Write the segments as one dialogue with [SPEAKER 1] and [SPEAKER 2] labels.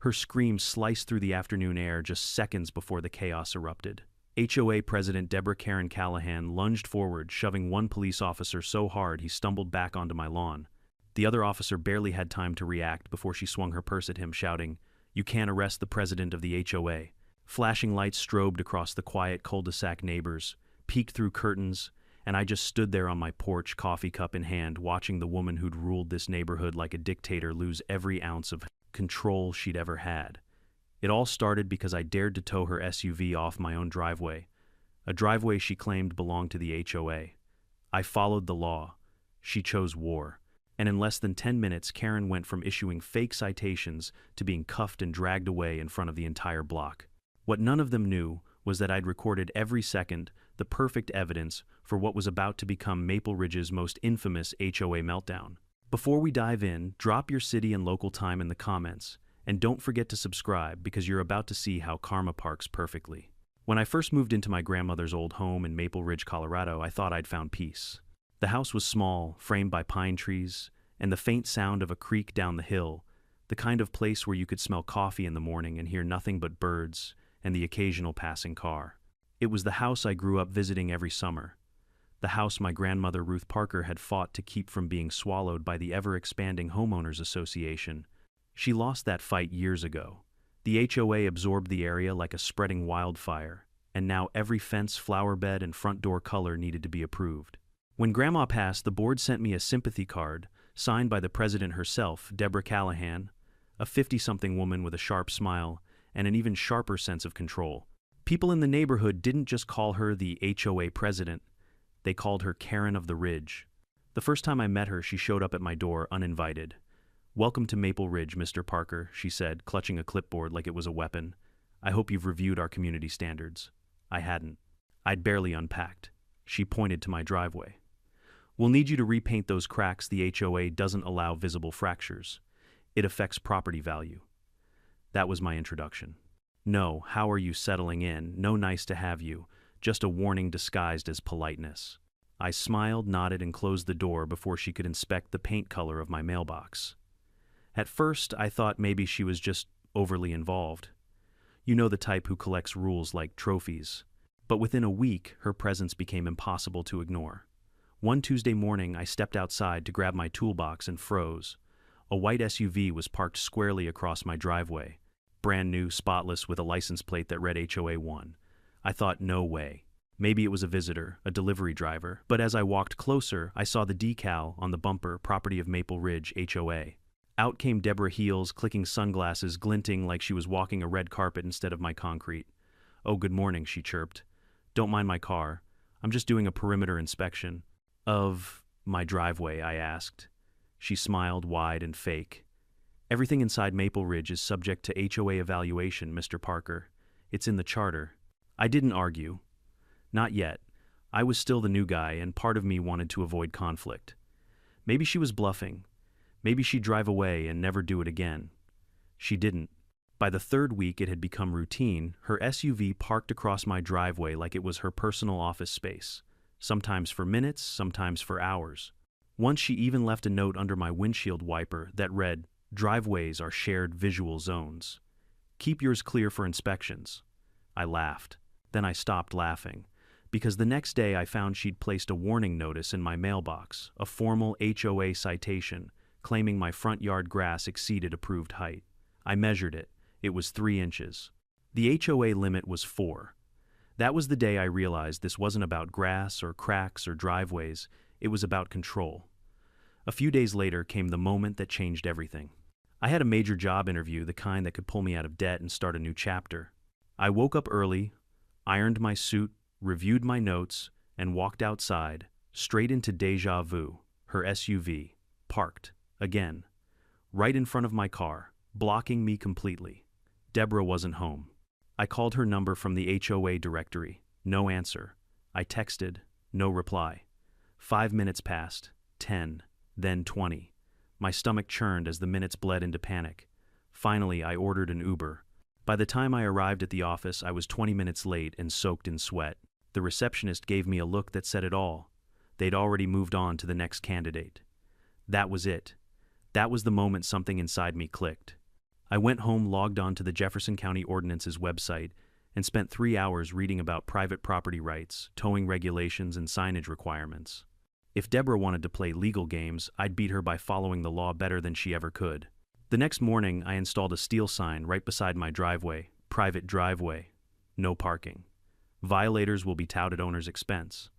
[SPEAKER 1] Her scream sliced through the afternoon air just seconds before the chaos erupted. HOA President Deborah Karen Callahan lunged forward, shoving one police officer so hard he stumbled back onto my lawn. The other officer barely had time to react before she swung her purse at him, shouting, "You can't arrest the president of the HOA." Flashing lights strobed across the quiet cul-de-sac neighbors, peeked through curtains, and I just stood there on my porch, coffee cup in hand, watching the woman who'd ruled this neighborhood like a dictator lose every ounce of control she'd ever had. It all started because I dared to tow her SUV off my own driveway, a driveway she claimed belonged to the HOA. I followed the law. She chose war. And in less than 10 minutes, Karen went from issuing fake citations to being cuffed and dragged away in front of the entire block. What none of them knew was that I'd recorded every second, the perfect evidence for what was about to become Maple Ridge's most infamous HOA meltdown. Before we dive in, drop your city and local time in the comments, and don't forget to subscribe because you're about to see how karma parks perfectly. When I first moved into my grandmother's old home in Maple Ridge, Colorado, I thought I'd found peace. The house was small, framed by pine trees, and the faint sound of a creek down the hill, the kind of place where you could smell coffee in the morning and hear nothing but birds and the occasional passing car. It was the house I grew up visiting every summer. The house my grandmother Ruth Parker had fought to keep from being swallowed by the ever-expanding homeowners association. She lost that fight years ago. The HOA absorbed the area like a spreading wildfire, and now every fence, flower bed, and front door color needed to be approved. When Grandma passed, the board sent me a sympathy card, signed by the president herself, Deborah Callahan, a 50-something woman with a sharp smile and an even sharper sense of control. People in the neighborhood didn't just call her the HOA president, they called her Karen of the Ridge. The first time I met her, she showed up at my door uninvited. "Welcome to Maple Ridge, Mr. Parker," she said, clutching a clipboard like it was a weapon. "I hope you've reviewed our community standards." I hadn't. I'd barely unpacked. She pointed to my driveway. "We'll need you to repaint those cracks. The HOA doesn't allow visible fractures. It affects property value." That was my introduction. No, how are you settling in? No nice to have you. Just a warning disguised as politeness. I smiled, nodded, and closed the door before she could inspect the paint color of my mailbox. At first, I thought maybe she was just overly involved. You know, the type who collects rules like trophies. But within a week, her presence became impossible to ignore. One Tuesday morning, I stepped outside to grab my toolbox and froze. A white SUV was parked squarely across my driveway. Brand new, spotless, with a license plate that read HOA 1. I thought, no way. Maybe it was a visitor, a delivery driver. But as I walked closer, I saw the decal on the bumper, "Property of Maple Ridge, HOA." Out came Deborah Heels, clicking sunglasses, glinting like she was walking a red carpet instead of my concrete. "Oh, good morning," she chirped. "Don't mind my car. I'm just doing a perimeter inspection." "Of my driveway?" I asked. She smiled, wide and fake. "Everything inside Maple Ridge is subject to HOA evaluation, Mr. Parker. It's in the charter." I didn't argue. Not yet. I was still the new guy, and part of me wanted to avoid conflict. Maybe she was bluffing. Maybe she'd drive away and never do it again. She didn't. By the third week, it had become routine. Her SUV parked across my driveway like it was her personal office space, sometimes for minutes, sometimes for hours. Once she even left a note under my windshield wiper that read, "Driveways are shared visual zones. Keep yours clear for inspections." I laughed. Then I stopped laughing, because the next day I found she'd placed a warning notice in my mailbox, a formal HOA citation, claiming my front yard grass exceeded approved height. I measured it. It was 3 inches. The HOA limit was 4. That was the day I realized this wasn't about grass or cracks or driveways. It was about control. A few days later came the moment that changed everything. I had a major job interview, the kind that could pull me out of debt and start a new chapter. I woke up early, ironed my suit, reviewed my notes, and walked outside, straight into Deja Vu, her SUV, parked, again, right in front of my car, blocking me completely. Deborah wasn't home. I called her number from the HOA directory. No answer. I texted. No reply. 5 minutes passed, 10, then 20. My stomach churned as the minutes bled into panic. Finally, I ordered an Uber. By the time I arrived at the office, I was 20 minutes late and soaked in sweat. The receptionist gave me a look that said it all. They'd already moved on to the next candidate. That was it. That was the moment something inside me clicked. I went home, logged on to the Jefferson County Ordinance's website, and spent 3 hours reading about private property rights, towing regulations, and signage requirements. If Deborah wanted to play legal games, I'd beat her by following the law better than she ever could. The next morning, I installed a steel sign right beside my driveway: private driveway, no parking. Violators will be towed at owner's expense.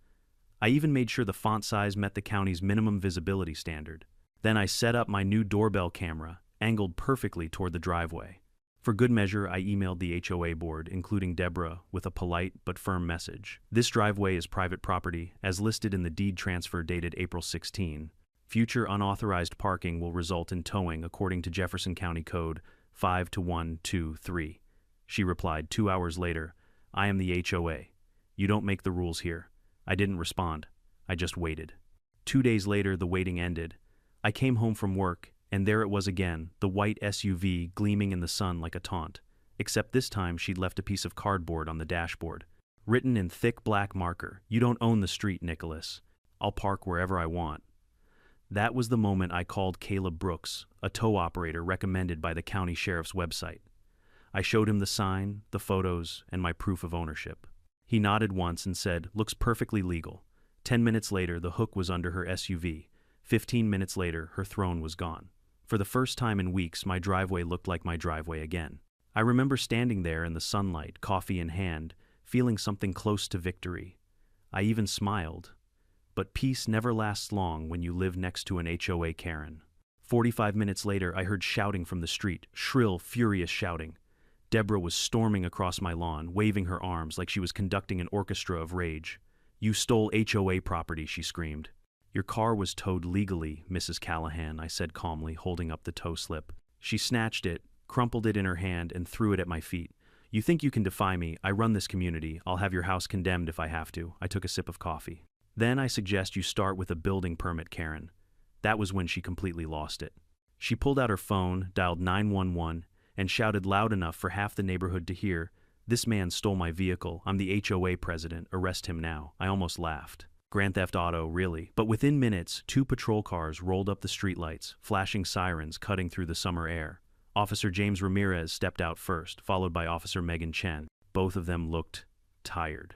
[SPEAKER 1] I even made sure the font size met the county's minimum visibility standard. Then I set up my new doorbell camera, angled perfectly toward the driveway. For good measure, I emailed the HOA board, including Deborah, with a polite but firm message. This driveway is private property, as listed in the deed transfer dated April 16. Future unauthorized parking will result in towing according to Jefferson County Code 52123. She replied 2 hours later, "I am the HOA. You don't make the rules here." I didn't respond. I just waited. 2 days later, the waiting ended. I came home from work, and there it was again, the white SUV gleaming in the sun like a taunt. Except this time she'd left a piece of cardboard on the dashboard. Written in thick black marker, "You don't own the street, Nicholas. I'll park wherever I want." That was the moment I called Caleb Brooks, a tow operator recommended by the county sheriff's website. I showed him the sign, the photos, and my proof of ownership. He nodded once and said, "Looks perfectly legal." 10 minutes later, the hook was under her SUV. 15 minutes later, her throne was gone. For the first time in weeks, my driveway looked like my driveway again. I remember standing there in the sunlight, coffee in hand, feeling something close to victory. I even smiled. But peace never lasts long when you live next to an HOA Karen. 45 minutes later, I heard shouting from the street, shrill, furious shouting. Deborah was storming across my lawn, waving her arms like she was conducting an orchestra of rage. "You stole HOA property," she screamed. "Your car was towed legally, Mrs. Callahan," I said calmly, holding up the tow slip. She snatched it, crumpled it in her hand, and threw it at my feet. "You think you can defy me? I run this community. I'll have your house condemned if I have to." I took a sip of coffee. "Then I suggest you start with a building permit, Karen." That was when she completely lost it. She pulled out her phone, dialed 911, and shouted loud enough for half the neighborhood to hear, "This man stole my vehicle. I'm the HOA president. Arrest him now." I almost laughed. Grand Theft Auto, really. But within minutes, 2 patrol cars rolled up the streetlights, flashing sirens cutting through the summer air. Officer James Ramirez stepped out first, followed by Officer Megan Chen. Both of them looked tired,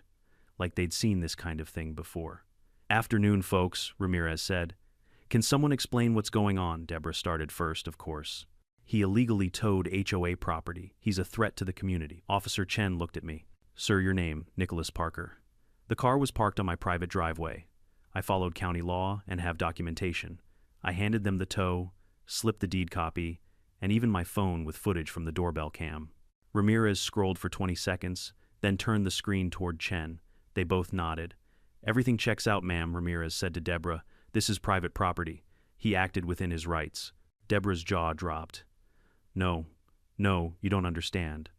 [SPEAKER 1] like they'd seen this kind of thing before. "Afternoon, folks," Ramirez said. "Can someone explain what's going on?" Deborah started first, of course. "He illegally towed HOA property. He's a threat to the community." Officer Chen looked at me. "Sir, your name?" "Nicholas Parker." "The car was parked on my private driveway. I followed county law and have documentation." I handed them the tow, slipped the deed copy, and even my phone with footage from the doorbell cam. Ramirez scrolled for 20 seconds, then turned the screen toward Chen. They both nodded. "Everything checks out, ma'am," Ramirez said to Deborah. "This is private property." He acted within his rights. Deborah's jaw dropped. No, you don't understand.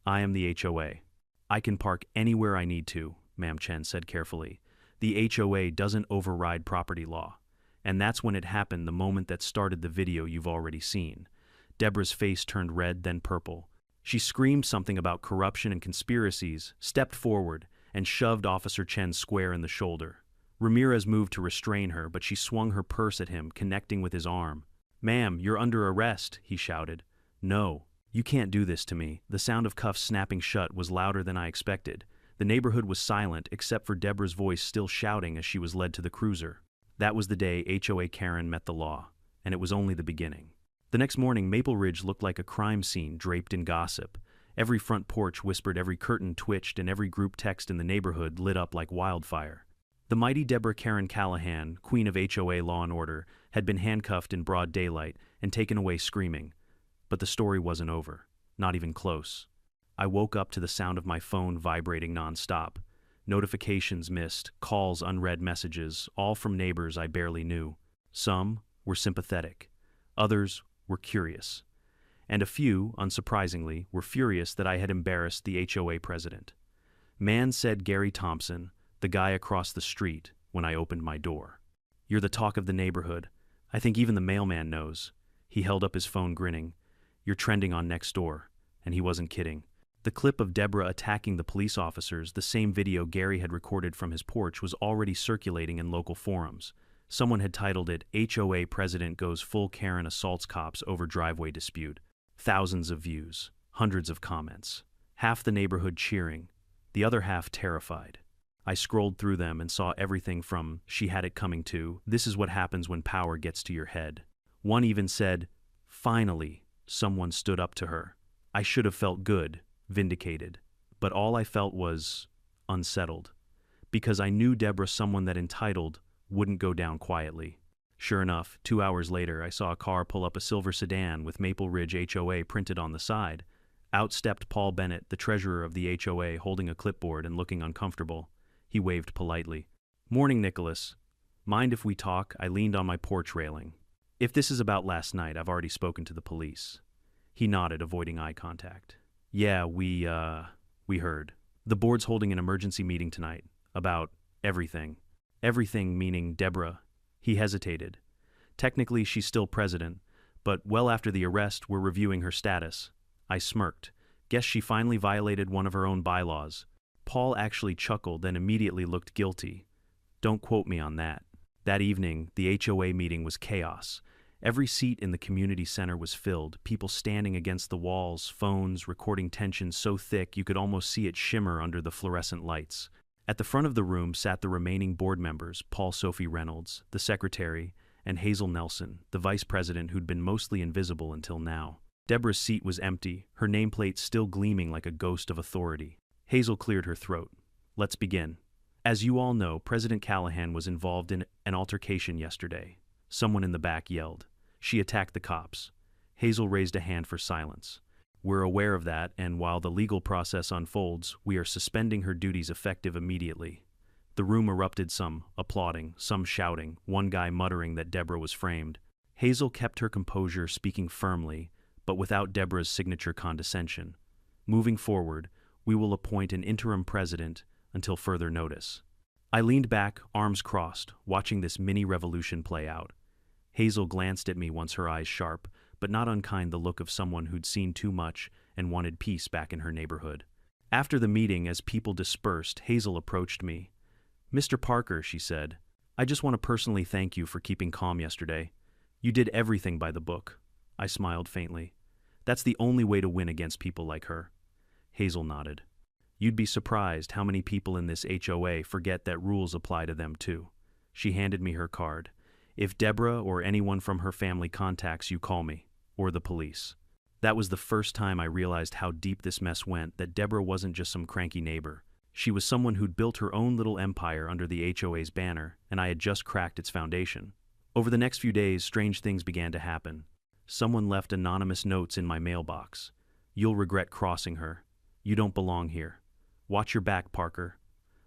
[SPEAKER 1] I am the HOA. I can park anywhere I need to," Ma'am Chen said carefully. "The HOA doesn't override property law." And that's when it happened, the moment that started the video you've already seen. Deborah's face turned red, then purple. She screamed something about corruption and conspiracies, stepped forward, and shoved Officer Chen square in the shoulder. Ramirez moved to restrain her, but she swung her purse at him, connecting with his arm. "Ma'am, you're under arrest," he shouted. "No, you can't do this to me." The sound of cuffs snapping shut was louder than I expected. The neighborhood was silent, except for Deborah's voice still shouting as she was led to the cruiser. That was the day HOA Karen met the law, and it was only the beginning. The next morning, Maple Ridge looked like a crime scene draped in gossip. Every front porch whispered, every curtain twitched, and every group text in the neighborhood lit up like wildfire. The mighty Deborah Karen Callahan, queen of HOA law and order, had been handcuffed in broad daylight and taken away screaming. But the story wasn't over, not even close. I woke up to the sound of my phone vibrating nonstop. Notifications missed, calls unread, messages, all from neighbors I barely knew. Some were sympathetic, others were curious, and a few, unsurprisingly, were furious that I had embarrassed the HOA president. "Man," said Gary Thompson, the guy across the street, when I opened my door. "You're the talk of the neighborhood. I think even the mailman knows." He held up his phone, grinning. "You're trending on Nextdoor." And he wasn't kidding. The clip of Deborah attacking the police officers, the same video Gary had recorded from his porch, was already circulating in local forums. Someone had titled it, "HOA President Goes Full Karen Assaults Cops Over Driveway Dispute." Thousands of views, hundreds of comments, half the neighborhood cheering, the other half terrified. I scrolled through them and saw everything from "she had it coming" to "this is what happens when power gets to your head." One even said, "Finally, someone stood up to her." I should have felt good, vindicated, but all I felt was unsettled, because I knew Deborah, someone that entitled, wouldn't go down quietly. Sure enough, 2 hours later, I saw a car pull up a silver sedan with Maple Ridge HOA printed on the side. Out stepped Paul Bennett, the treasurer of the HOA, holding a clipboard and looking uncomfortable. He waved politely. "Morning, Nicholas. Mind if we talk?" I leaned on my porch railing. "If this is about last night, I've already spoken to the police." He nodded, avoiding eye contact. "Yeah, we heard. The board's holding an emergency meeting tonight. About everything." "Everything" meaning Deborah. He hesitated. "Technically, she's still president, but well after the arrest, we're reviewing her status." I smirked. "Guess she finally violated one of her own bylaws." Paul actually chuckled, then immediately looked guilty. "Don't quote me on that." That evening, the HOA meeting was chaos. Every seat in the community center was filled, people standing against the walls, phones, recording tension so thick you could almost see it shimmer under the fluorescent lights. At the front of the room sat the remaining board members, Paul Sophie Reynolds, the secretary, and Hazel Nelson, the vice president who'd been mostly invisible until now. Deborah's seat was empty, her nameplate still gleaming like a ghost of authority. Hazel cleared her throat. "Let's begin. As you all know, President Callahan was involved in an altercation yesterday." Someone in the back yelled. "She attacked the cops." Hazel raised a hand for silence. "We're aware of that, and while the legal process unfolds, we are suspending her duties effective immediately." The room erupted, some applauding, some shouting, one guy muttering that Deborah was framed. Hazel kept her composure, speaking firmly, but without Deborah's signature condescension. "Moving forward, we will appoint an interim president until further notice." I leaned back, arms crossed, watching this mini-revolution play out. Hazel glanced at me, once her eyes sharp, but not unkind, the look of someone who'd seen too much and wanted peace back in her neighborhood. After the meeting, as people dispersed, Hazel approached me. "Mr. Parker," she said, "I just want to personally thank you for keeping calm yesterday. You did everything by the book." I smiled faintly. "That's the only way to win against people like her." Hazel nodded. "You'd be surprised how many people in this HOA forget that rules apply to them too." She handed me her card. "If Deborah or anyone from her family contacts you, call me, or the police." That was the first time I realized how deep this mess went, that Deborah wasn't just some cranky neighbor. She was someone who'd built her own little empire under the HOA's banner, and I had just cracked its foundation. Over the next few days, strange things began to happen. Someone left anonymous notes in my mailbox. "You'll regret crossing her. You don't belong here. Watch your back, Parker."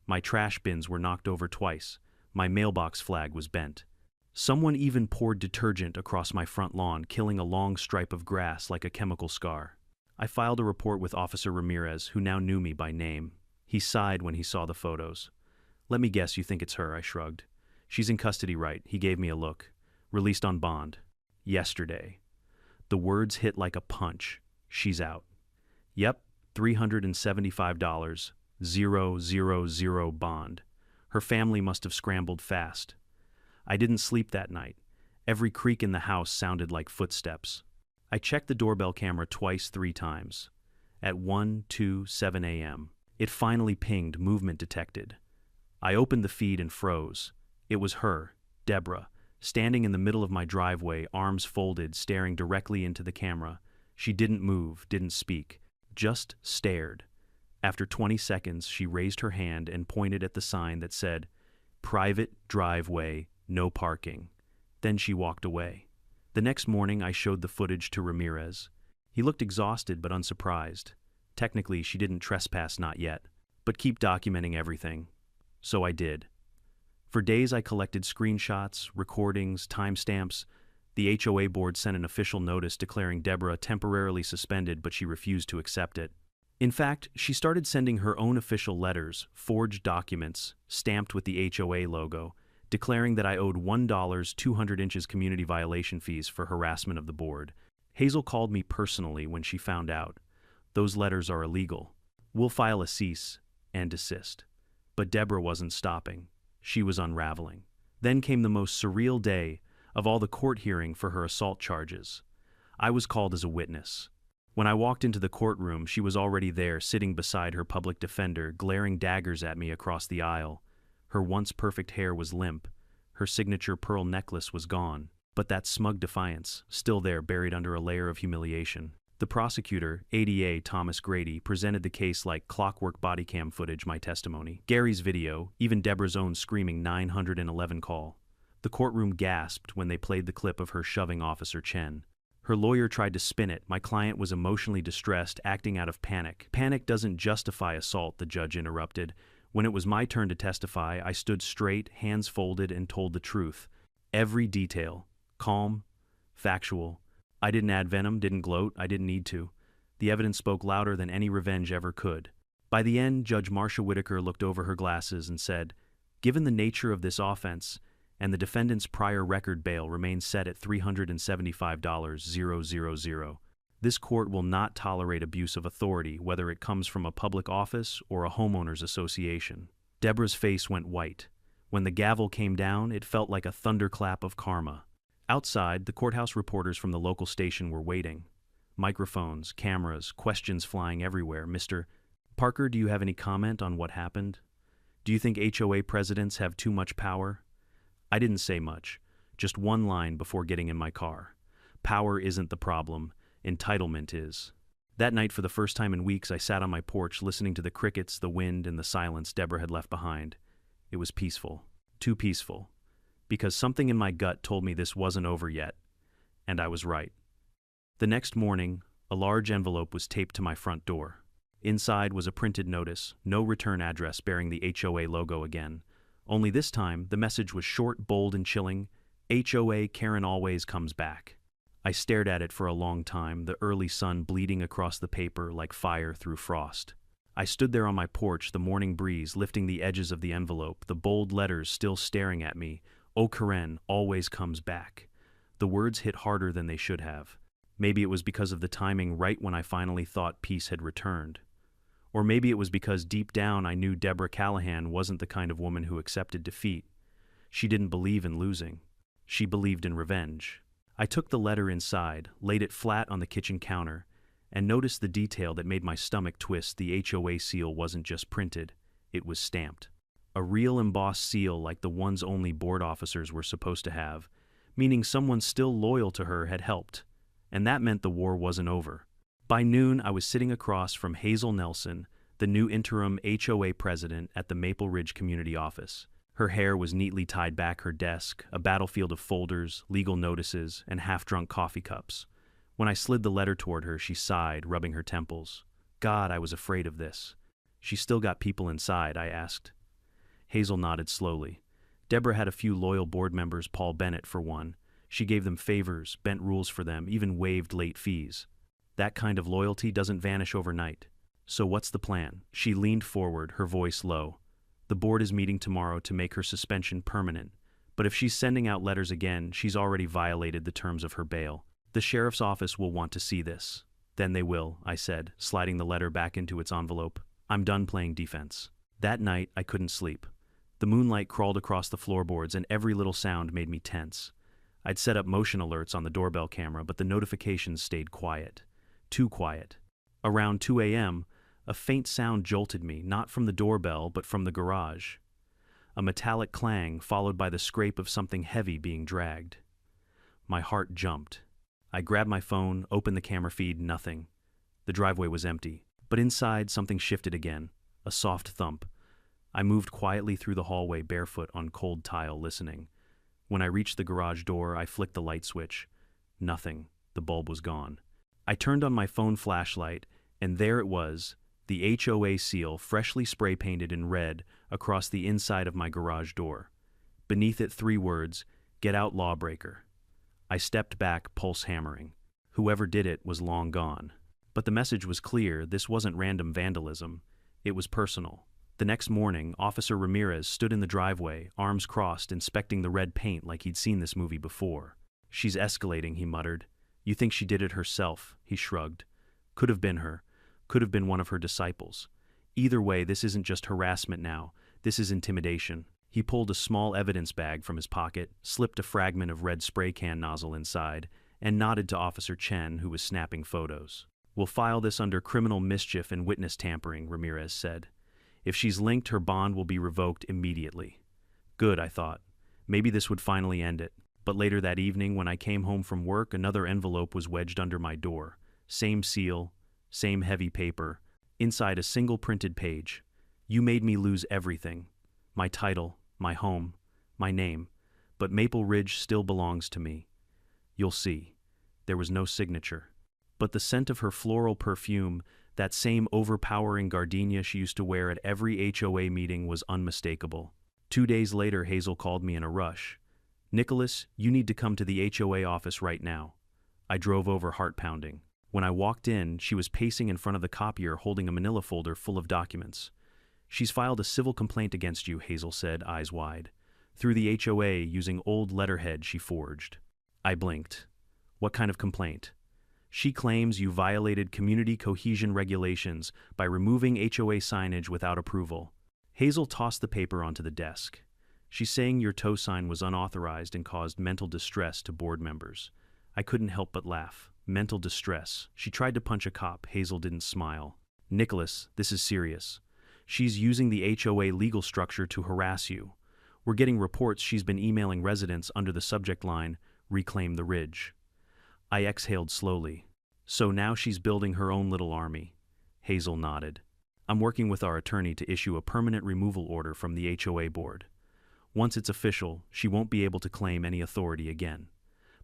[SPEAKER 1] My trash bins were knocked over twice. My mailbox flag was bent. Someone even poured detergent across my front lawn, killing a long stripe of grass like a chemical scar. I filed a report with Officer Ramirez, who now knew me by name. He sighed when he saw the photos. "Let me guess you think it's her," I shrugged. "She's in custody, right?" He gave me a look. "Released on bond. Yesterday." The words hit like a punch. "She's out." "Yep, $375, 000 bond." Her family must have scrambled fast. I didn't sleep that night. Every creak in the house sounded like footsteps. I checked the doorbell camera twice, 3 times. At 1, 2, 7 a.m. It finally pinged, movement detected. I opened the feed and froze. It was her, Deborah, standing in the middle of my driveway, arms folded, staring directly into the camera. She didn't move, didn't speak, just stared. After 20 seconds, she raised her hand and pointed at the sign that said, "Private driveway, no parking." Then she walked away. The next morning, I showed the footage to Ramirez. He looked exhausted but unsurprised. Technically, she didn't trespass, not yet. But keep documenting everything. So I did. For days, I collected screenshots, recordings, timestamps. The HOA board sent an official notice declaring Deborah temporarily suspended, but she refused to accept it. In fact, she started sending her own official letters, forged documents, stamped with the HOA logo, declaring that I owed $1 200 inches community violation fees for harassment of the board. Hazel called me personally when she found out. "Those letters are illegal. We'll file a cease and desist." But Deborah wasn't stopping. She was unraveling. Then came the most surreal day of all, the court hearing for her assault charges. I was called as a witness. When I walked into the courtroom, she was already there, sitting beside her public defender, glaring daggers at me across the aisle. Her once perfect hair was limp. Her signature pearl necklace was gone. But that smug defiance, still there, buried under a layer of humiliation. The prosecutor, ADA Thomas Grady, presented the case like clockwork. Body cam footage, my testimony, Gary's video, even Deborah's own screaming 911 call. The courtroom gasped when they played the clip of her shoving Officer Chen. Her lawyer tried to spin it. My client was emotionally distressed, acting out of panic. Panic doesn't justify assault, the judge interrupted. When it was my turn to testify, I stood straight, hands folded, and told the truth. Every detail. Calm, factual. I didn't add venom, didn't gloat, I didn't need to. The evidence spoke louder than any revenge ever could. By the end, Judge Marcia Whitaker looked over her glasses and said, "Given the nature of this offense, and the defendant's prior record, bail remains set at $375,000. This court will not tolerate abuse of authority, whether it comes from a public office or a homeowners association." Deborah's face went white. When the gavel came down, it felt like a thunderclap of karma. Outside, the courthouse reporters from the local station were waiting. Microphones, cameras, questions flying everywhere. "Mr. Parker, do you have any comment on what happened? Do you think HOA presidents have too much power?" I didn't say much, just one line before getting in my car. Power isn't the problem, entitlement is. That night, for the first time in weeks, I sat on my porch listening to the crickets, the wind, and the silence Deborah had left behind. It was peaceful. Too peaceful. Because something in my gut told me this wasn't over yet, and I was right. The next morning, a large envelope was taped to my front door. Inside was a printed notice, no return address, bearing the HOA logo again. Only this time, the message was short, bold, and chilling. HOA Karen always comes back. I stared at it for a long time, the early sun bleeding across the paper like fire through frost. I stood there on my porch, the morning breeze lifting the edges of the envelope, the bold letters still staring at me. "Oh, Karen always comes back." The words hit harder than they should have. Maybe it was because of the timing, right when I finally thought peace had returned. Or maybe it was because deep down I knew Deborah Callahan wasn't the kind of woman who accepted defeat. She didn't believe in losing. She believed in revenge. I took the letter inside, laid it flat on the kitchen counter, and noticed the detail that made my stomach twist. The HOA seal wasn't just printed, it was stamped. A real embossed seal like the ones only board officers were supposed to have, meaning someone still loyal to her had helped. And that meant the war wasn't over. By noon, I was sitting across from Hazel Nelson, the new interim HOA president at the Maple Ridge Community Office. Her hair was neatly tied back her desk, a battlefield of folders, legal notices, and half-drunk coffee cups. When I slid the letter toward her, she sighed, rubbing her temples. "God, I was afraid of this." "She still got people inside?" I asked. Hazel nodded slowly. Deborah had a few loyal board members, Paul Bennett for one. She gave them favors, bent rules for them, even waived late fees. That kind of loyalty doesn't vanish overnight. "So what's the plan?" She leaned forward, her voice low. "The board is meeting tomorrow to make her suspension permanent. But if she's sending out letters again, she's already violated the terms of her bail. The sheriff's office will want to see this." "Then they will," I said, sliding the letter back into its envelope. "I'm done playing defense." That night, I couldn't sleep. The moonlight crawled across the floorboards, and every little sound made me tense. I'd set up motion alerts on the doorbell camera, but the notifications stayed quiet. Too quiet. Around 2 a.m., a faint sound jolted me, not from the doorbell, but from the garage. A metallic clang, followed by the scrape of something heavy being dragged. My heart jumped. I grabbed my phone, opened the camera feed, nothing. The driveway was empty. But inside, something shifted again. A soft thump. I moved quietly through the hallway, barefoot on cold tile, listening. When I reached the garage door, I flicked the light switch. Nothing. The bulb was gone. I turned on my phone flashlight, and there it was, the HOA seal, freshly spray-painted in red across the inside of my garage door. Beneath it, 3 words, "Get out, lawbreaker." I stepped back, pulse hammering. Whoever did it was long gone. But the message was clear. This wasn't random vandalism. It was personal. The next morning, Officer Ramirez stood in the driveway, arms crossed, inspecting the red paint like he'd seen this movie before. "She's escalating," he muttered. "You think she did it herself?" He shrugged. "Could have been her. Could have been one of her disciples. Either way, this isn't just harassment now. This is intimidation." He pulled a small evidence bag from his pocket, slipped a fragment of red spray can nozzle inside, and nodded to Officer Chen, who was snapping photos. We'll file this under criminal mischief and witness tampering, Ramirez said. If she's linked, her bond will be revoked immediately. Good, I thought. Maybe this would finally end it. But later that evening, when I came home from work, another envelope was wedged under my door. Same seal, same heavy paper. Inside a single printed page. You made me lose everything. My title, my home, my name. But Maple Ridge still belongs to me. You'll see. There was no signature. But the scent of her floral perfume, that same overpowering gardenia she used to wear at every HOA meeting, was unmistakable. 2 days later, Hazel called me in a rush. Nicholas, you need to come to the HOA office right now. I drove over, heart pounding. When I walked in, she was pacing in front of the copier holding a manila folder full of documents. She's filed a civil complaint against you, Hazel said, eyes wide. Through the HOA, using old letterhead she forged. I blinked. What kind of complaint? She claims you violated community cohesion regulations by removing HOA signage without approval. Hazel tossed the paper onto the desk. She's saying your tow sign was unauthorized and caused mental distress to board members. I couldn't help but laugh. Mental distress. She tried to punch a cop. Hazel didn't smile. Nicholas, this is serious. She's using the HOA legal structure to harass you. We're getting reports she's been emailing residents under the subject line, Reclaim the Ridge. I exhaled slowly. So now she's building her own little army. Hazel nodded. I'm working with our attorney to issue a permanent removal order from the HOA board. Once it's official, she won't be able to claim any authority again.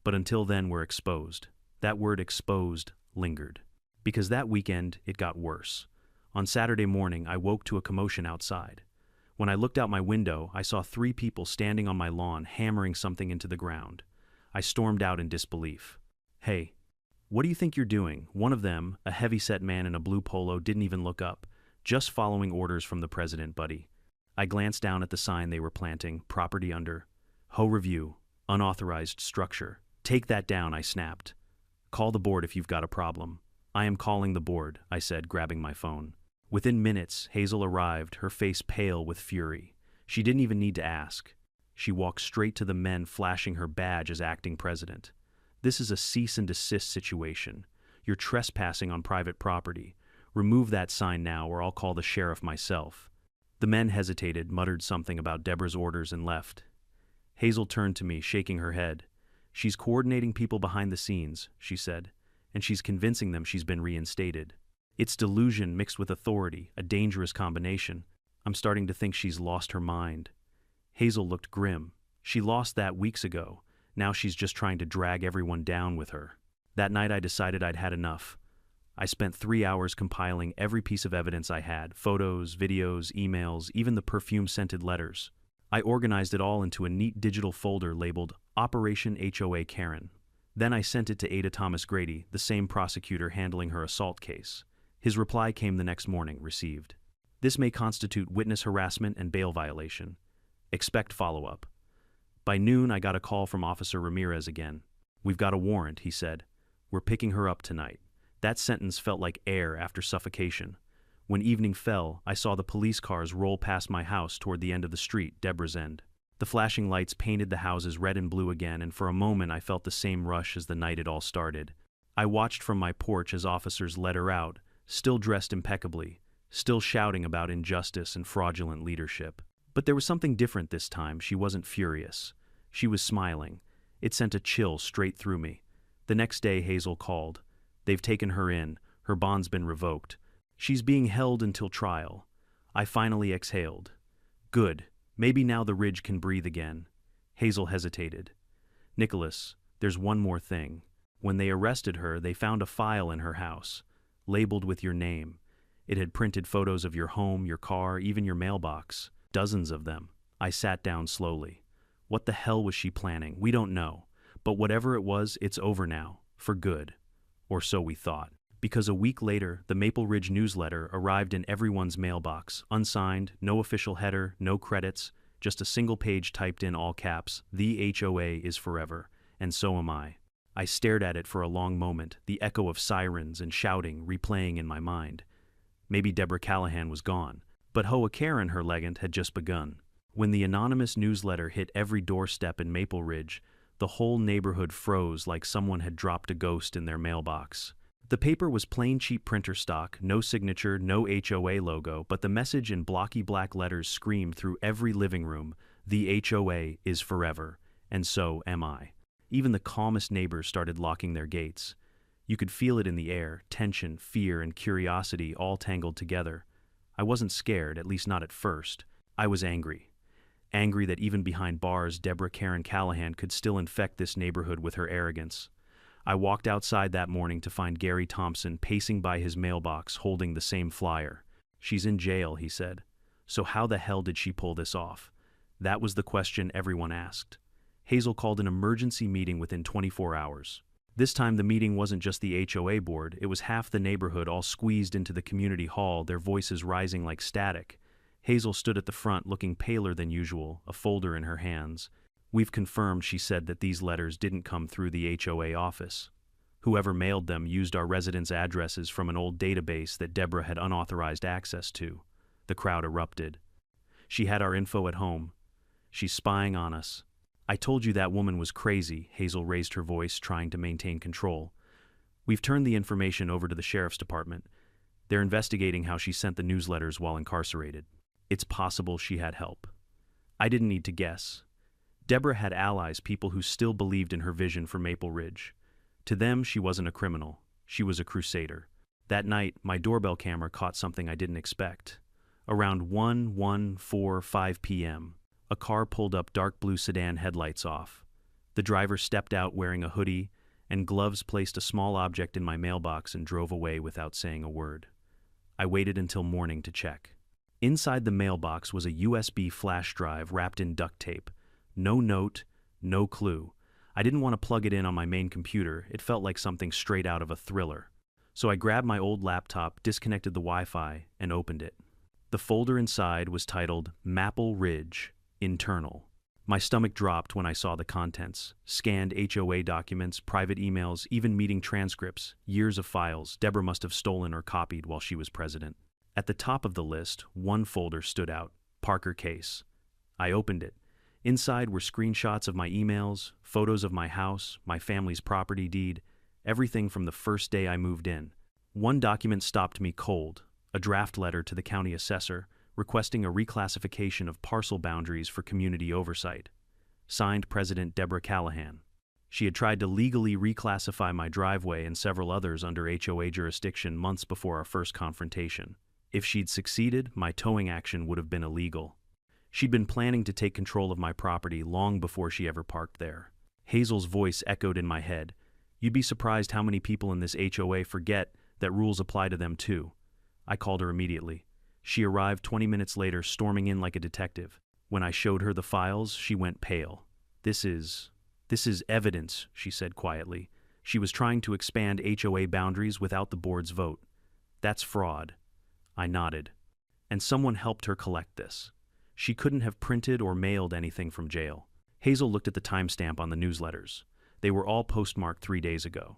[SPEAKER 1] But until then, we're exposed. That word exposed lingered. Because that weekend, it got worse. On Saturday morning, I woke to a commotion outside. When I looked out my window, I saw 3 people standing on my lawn hammering something into the ground. I stormed out in disbelief. Hey, what do you think you're doing? One of them, a heavy-set man in a blue polo, didn't even look up. Just following orders from the president, buddy. I glanced down at the sign they were planting, property under HOA review, unauthorized structure. Take that down, I snapped. Call the board if you've got a problem. I am calling the board, I said, grabbing my phone. Within minutes, Hazel arrived, her face pale with fury. She didn't even need to ask. She walked straight to the men, flashing her badge as acting president. This is a cease and desist situation. You're trespassing on private property. Remove that sign now, or I'll call the sheriff myself. The men hesitated, muttered something about Deborah's orders, and left. Hazel turned to me, shaking her head. She's coordinating people behind the scenes, she said, and she's convincing them she's been reinstated. It's delusion mixed with authority, a dangerous combination. I'm starting to think she's lost her mind. Hazel looked grim. She lost that weeks ago. Now she's just trying to drag everyone down with her. That night I decided I'd had enough. I spent 3 hours compiling every piece of evidence I had, photos, videos, emails, even the perfume-scented letters. I organized it all into a neat digital folder labeled Operation HOA Karen. Then I sent it to Ada Thomas Grady, the same prosecutor handling her assault case. His reply came the next morning, received. This may constitute witness harassment and bail violation. Expect follow-up. By noon, I got a call from Officer Ramirez again. We've got a warrant, he said. We're picking her up tonight. That sentence felt like air after suffocation. When evening fell, I saw the police cars roll past my house toward the end of the street, Deborah's End. The flashing lights painted the houses red and blue again, and for a moment I felt the same rush as the night it all started. I watched from my porch as officers led her out, still dressed impeccably, still shouting about injustice and fraudulent leadership. But there was something different this time. She wasn't furious. She was smiling. It sent a chill straight through me. The next day, Hazel called. They've taken her in. Her bond's been revoked. She's being held until trial. I finally exhaled. Good. Maybe now the Ridge can breathe again. Hazel hesitated. Nicholas, there's one more thing. When they arrested her, they found a file in her house, labeled with your name. It had printed photos of your home, your car, even your mailbox. Dozens of them. I sat down slowly. What the hell was she planning? We don't know. But whatever it was, it's over now. For good. Or so we thought. Because a week later, the Maple Ridge newsletter arrived in everyone's mailbox, unsigned, no official header, no credits, just a single page typed in all caps, "The HOA is forever, and so am I." I stared at it for a long moment, the echo of sirens and shouting replaying in my mind. Maybe Deborah Callahan was gone, but HOA Karen, her legend, had just begun. When the anonymous newsletter hit every doorstep in Maple Ridge, the whole neighborhood froze like someone had dropped a ghost in their mailbox. The paper was plain cheap printer stock, no signature, no HOA logo, but the message in blocky black letters screamed through every living room, "The HOA is forever, and so am I." Even the calmest neighbors started locking their gates. You could feel it in the air, tension, fear, and curiosity all tangled together. I wasn't scared, at least not at first. I was angry. Angry that even behind bars, Deborah Karen Callahan could still infect this neighborhood with her arrogance. I walked outside that morning to find Gary Thompson pacing by his mailbox holding the same flyer. "She's in jail," he said. "So how the hell did she pull this off?" That was the question everyone asked. Hazel called an emergency meeting within 24 hours. This time the meeting wasn't just the HOA board, it was half the neighborhood all squeezed into the community hall, their voices rising like static. Hazel stood at the front looking paler than usual, a folder in her hands. "We've confirmed," she said, "that these letters didn't come through the HOA office. Whoever mailed them used our residents' addresses from an old database that Deborah had unauthorized access to." The crowd erupted. "She had our info at home. She's spying on us." "I told you that woman was crazy," Hazel raised her voice, trying to maintain control. "We've turned the information over to the sheriff's department. They're investigating how she sent the newsletters while incarcerated. It's possible she had help." I didn't need to guess. Deborah had allies, people who still believed in her vision for Maple Ridge. To them, she wasn't a criminal. She was a crusader. That night, my doorbell camera caught something I didn't expect. Around 1:45 p.m., a car pulled up, dark blue sedan headlights off. The driver stepped out wearing a hoodie and gloves, placed a small object in my mailbox, and drove away without saying a word. I waited until morning to check. Inside the mailbox was a USB flash drive wrapped in duct tape. No note, no clue. I didn't want to plug it in on my main computer. It felt like something straight out of a thriller. So I grabbed my old laptop, disconnected the Wi-Fi, and opened it. The folder inside was titled Maple Ridge, Internal. My stomach dropped when I saw the contents. Scanned HOA documents, private emails, even meeting transcripts, years of files Deborah must have stolen or copied while she was president. At the top of the list, one folder stood out, Parker Case. I opened it. Inside were screenshots of my emails, photos of my house, my family's property deed, everything from the first day I moved in. One document stopped me cold, a draft letter to the county assessor requesting a reclassification of parcel boundaries for community oversight. Signed, President Deborah Callahan. She had tried to legally reclassify my driveway and several others under HOA jurisdiction months before our first confrontation. If she'd succeeded, my towing action would have been illegal. She'd been planning to take control of my property long before she ever parked there. Hazel's voice echoed in my head. "You'd be surprised how many people in this HOA forget that rules apply to them too." I called her immediately. She arrived 20 minutes later, storming in like a detective. When I showed her the files, she went pale. This is evidence," she said quietly. She was trying to expand HOA boundaries without the board's vote. "That's fraud." I nodded. "And someone helped her collect this. She couldn't have printed or mailed anything from jail." Hazel looked at the timestamp on the newsletters. They were all postmarked 3 days ago.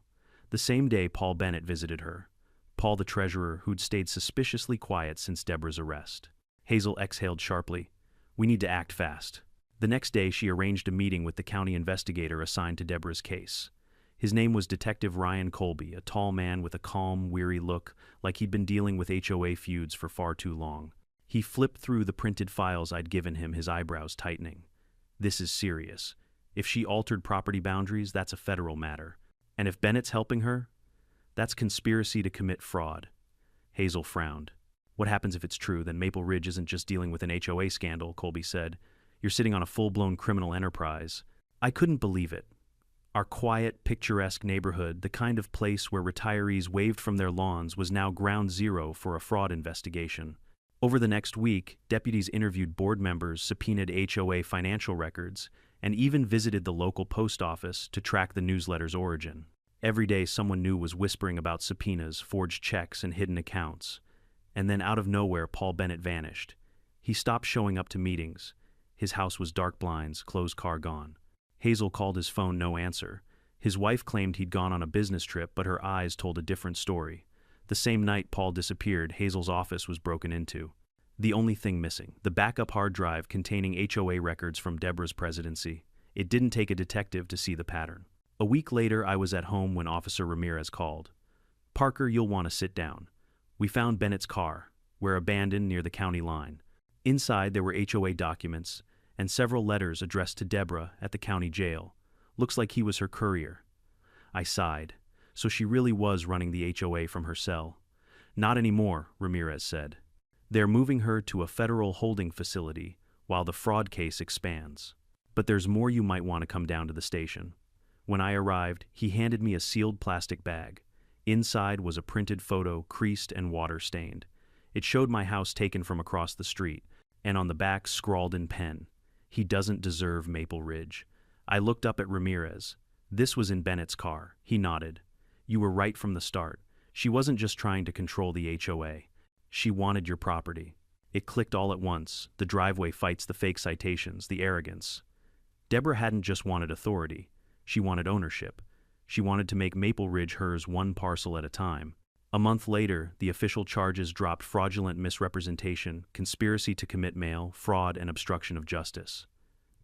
[SPEAKER 1] The same day Paul Bennett visited her. Paul, the treasurer, who'd stayed suspiciously quiet since Deborah's arrest. Hazel exhaled sharply. "We need to act fast." The next day she arranged a meeting with the county investigator assigned to Deborah's case. His name was Detective Ryan Colby, a tall man with a calm, weary look, like he'd been dealing with HOA feuds for far too long. He flipped through the printed files I'd given him, his eyebrows tightening. "This is serious. If she altered property boundaries, that's a federal matter. And if Bennett's helping her, that's conspiracy to commit fraud." Hazel frowned. "What happens if it's true? Then Maple Ridge isn't just dealing with an HOA scandal," Colby said. "You're sitting on a full-blown criminal enterprise." I couldn't believe it. Our quiet, picturesque neighborhood, the kind of place where retirees waved from their lawns, was now ground zero for a fraud investigation. Over the next week, deputies interviewed board members, subpoenaed HOA financial records, and even visited the local post office to track the newsletter's origin. Every day someone new was whispering about subpoenas, forged checks, and hidden accounts. And then out of nowhere, Paul Bennett vanished. He stopped showing up to meetings. His house was dark blinds, closed car gone. Hazel called his phone, no answer. His wife claimed he'd gone on a business trip, but her eyes told a different story. The same night Paul disappeared, Hazel's office was broken into. The only thing missing, the backup hard drive containing HOA records from Deborah's presidency. It didn't take a detective to see the pattern. A week later, I was at home when Officer Ramirez called. Parker, you'll want to sit down. We found Bennett's car, where abandoned near the county line. Inside there were HOA documents and several letters addressed to Deborah at the county jail. Looks like he was her courier. I sighed. So she really was running the HOA from her cell. Not anymore, Ramirez said. They're moving her to a federal holding facility while the fraud case expands. But there's more. You might want to come down to the station. When I arrived, he handed me a sealed plastic bag. Inside was a printed photo, creased and water-stained. It showed my house taken from across the street, and on the back scrawled in pen, "He doesn't deserve Maple Ridge." I looked up at Ramirez. This was in Bennett's car. He nodded. You were right from the start. She wasn't just trying to control the HOA. She wanted your property. It clicked all at once. The driveway fights the fake citations, the arrogance. Deborah hadn't just wanted authority. She wanted ownership. She wanted to make Maple Ridge hers, one parcel at a time. A month later, the official charges dropped: fraudulent misrepresentation, conspiracy to commit mail, fraud, and obstruction of justice.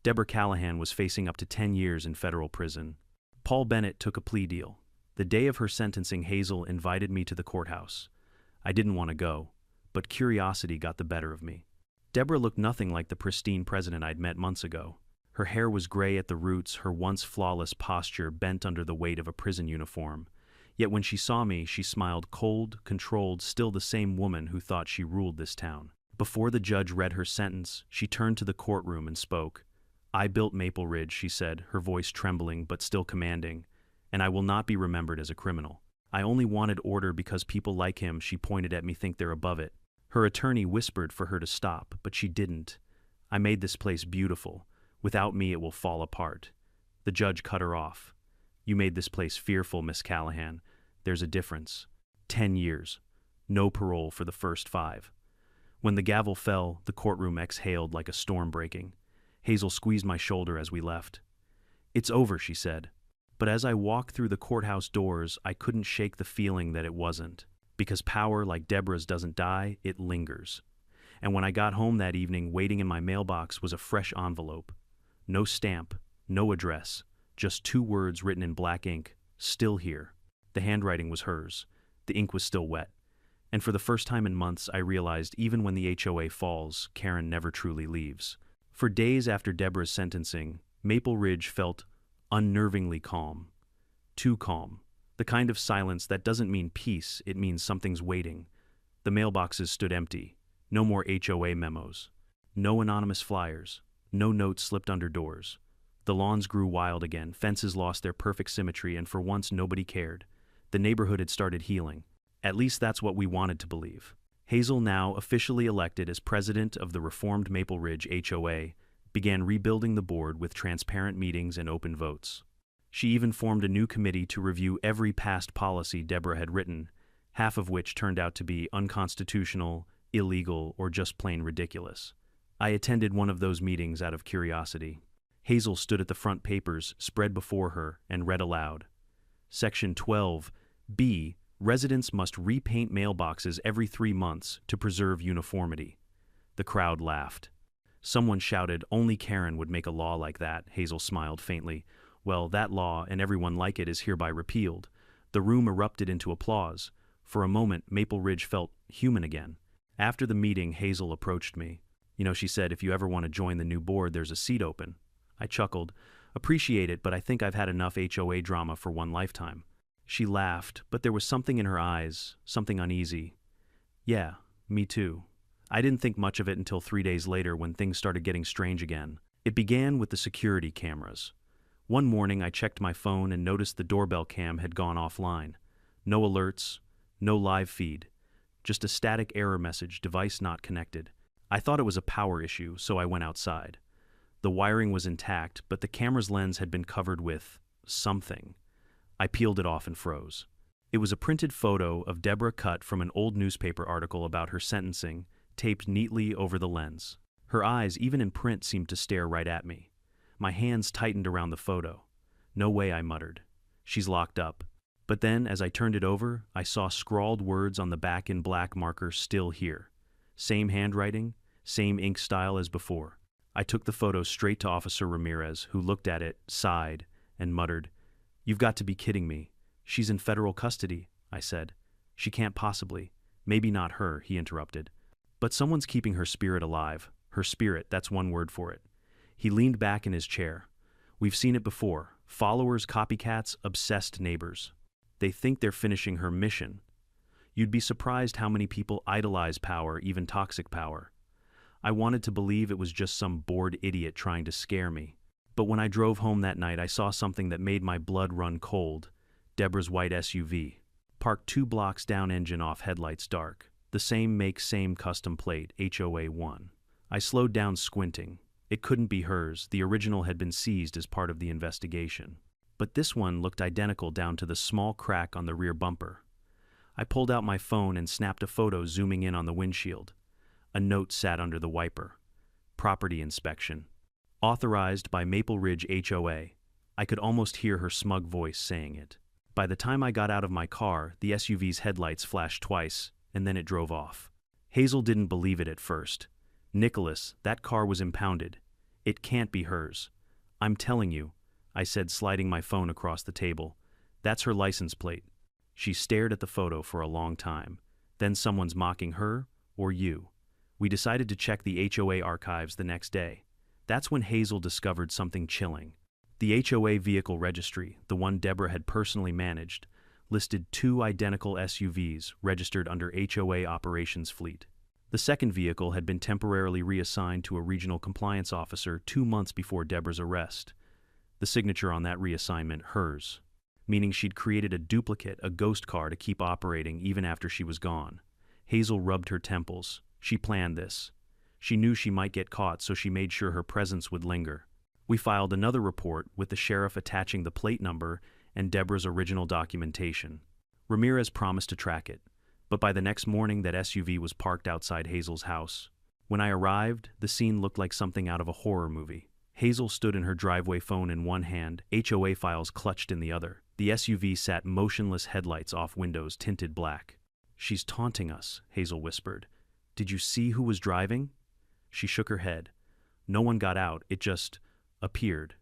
[SPEAKER 1] Deborah Callahan was facing up to 10 years in federal prison. Paul Bennett took a plea deal. The day of her sentencing, Hazel invited me to the courthouse. I didn't want to go, but curiosity got the better of me. Deborah looked nothing like the pristine president I'd met months ago. Her hair was gray at the roots, her once flawless posture bent under the weight of a prison uniform. Yet when she saw me, she smiled, cold, controlled, still the same woman who thought she ruled this town. Before the judge read her sentence, she turned to the courtroom and spoke. I built Maple Ridge, she said, her voice trembling but still commanding, and I will not be remembered as a criminal. I only wanted order because people like him, she pointed at me, think they're above it. Her attorney whispered for her to stop, but she didn't. I made this place beautiful. Without me, it will fall apart. The judge cut her off. You made this place fearful, Miss Callahan. There's a difference. 10 years. No parole for the first 5. When the gavel fell, the courtroom exhaled like a storm breaking. Hazel squeezed my shoulder as we left. It's over, she said. But as I walked through the courthouse doors, I couldn't shake the feeling that it wasn't. Because power, like Deborah's, doesn't die, it lingers. And when I got home that evening, waiting in my mailbox was a fresh envelope. No stamp, no address, just 2 words written in black ink, still here. The handwriting was hers. The ink was still wet. And for the first time in months, I realized even when the HOA falls, Karen never truly leaves. For days after Deborah's sentencing, Maple Ridge felt unnervingly calm. Too calm. The kind of silence that doesn't mean peace, it means something's waiting. The mailboxes stood empty. No more HOA memos. No anonymous flyers. No notes slipped under doors. The lawns grew wild again, fences lost their perfect symmetry, and for once nobody cared. The neighborhood had started healing. At least that's what we wanted to believe. Hazel, now officially elected as president of the reformed Maple Ridge HOA, began rebuilding the board with transparent meetings and open votes. She even formed a new committee to review every past policy Deborah had written, half of which turned out to be unconstitutional, illegal, or just plain ridiculous. I attended one of those meetings out of curiosity. Hazel stood at the front, papers spread before her, and read aloud. Section 12B, residents must repaint mailboxes every 3 months to preserve uniformity. The crowd laughed. Someone shouted, only Karen would make a law like that. Hazel smiled faintly. Well, that law, and everyone like it, is hereby repealed. The room erupted into applause. For a moment, Maple Ridge felt human again. After the meeting, Hazel approached me. She said, if you ever want to join the new board, there's a seat open. I chuckled. Appreciate it, but I think I've had enough HOA drama for one lifetime. She laughed, but there was something in her eyes, something uneasy. Yeah, me too. I didn't think much of it until 3 days later when things started getting strange again. It began with the security cameras. One morning I checked my phone and noticed the doorbell cam had gone offline. No alerts, no live feed. Just a static error message, device not connected. I thought it was a power issue, so I went outside. The wiring was intact, but the camera's lens had been covered with something. I peeled it off and froze. It was a printed photo of Deborah cut from an old newspaper article about her sentencing, taped neatly over the lens. Her eyes, even in print, seemed to stare right at me. My hands tightened around the photo. No way, I muttered. She's locked up. But then, as I turned it over, I saw scrawled words on the back in black marker, still here. Same handwriting, same ink style as before. I took the photo straight to Officer Ramirez, who looked at it, sighed, and muttered, You've got to be kidding me. She's in federal custody, I said. She can't possibly. Maybe not her, he interrupted. But someone's keeping her spirit alive. Her spirit, that's one word for it. He leaned back in his chair. We've seen it before. Followers, copycats, obsessed neighbors. They think they're finishing her mission. You'd be surprised how many people idolize power, even toxic power. I wanted to believe it was just some bored idiot trying to scare me. But when I drove home that night, I saw something that made my blood run cold. Deborah's white SUV. Parked 2 blocks down, engine off, headlights dark. The same make, same custom plate, HOA 1. I slowed down, squinting. It couldn't be hers. The original had been seized as part of the investigation. But this one looked identical down to the small crack on the rear bumper. I pulled out my phone and snapped a photo, zooming in on the windshield. A note sat under the wiper. Property inspection. Authorized by Maple Ridge HOA. I could almost hear her smug voice saying it. By the time I got out of my car, the SUV's headlights flashed twice, and then it drove off. Hazel didn't believe it at first. Nicholas, that car was impounded. It can't be hers. I'm telling you, I said, sliding my phone across the table. That's her license plate. She stared at the photo for a long time. Then someone's mocking her, or you. We decided to check the HOA archives the next day. That's when Hazel discovered something chilling. The HOA vehicle registry, the one Deborah had personally managed, listed 2 identical SUVs registered under HOA operations fleet. The second vehicle had been temporarily reassigned to a regional compliance officer 2 months before Deborah's arrest. The signature on that reassignment, hers, meaning she'd created a duplicate, a ghost car, to keep operating even after she was gone. Hazel rubbed her temples. She planned this. She knew she might get caught, so she made sure her presence would linger. We filed another report with the sheriff attaching the plate number and Deborah's original documentation. Ramirez promised to track it, but by the next morning that SUV was parked outside Hazel's house. When I arrived, the scene looked like something out of a horror movie. Hazel stood in her driveway, phone in one hand, HOA files clutched in the other. The SUV sat motionless, headlights off, windows tinted black. "She's taunting us," Hazel whispered. "Did you see who was driving?" She shook her head. "No one got out, it just appeared."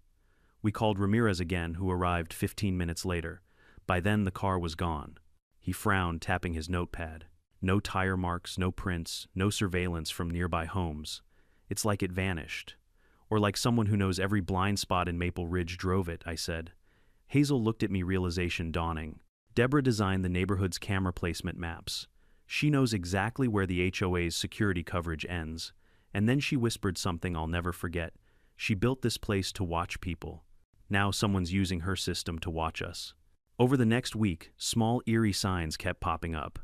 [SPEAKER 1] We called Ramirez again, who arrived 15 minutes later. By then the car was gone. He frowned, tapping his notepad. No tire marks, no prints, no surveillance from nearby homes. It's like it vanished. Or like someone who knows every blind spot in Maple Ridge drove it, I said. Hazel looked at me, realization dawning. Deborah designed the neighborhood's camera placement maps. She knows exactly where the HOA's security coverage ends. And then she whispered something I'll never forget. She built this place to watch people. Now someone's using her system to watch us. Over the next week, small, eerie signs kept popping up.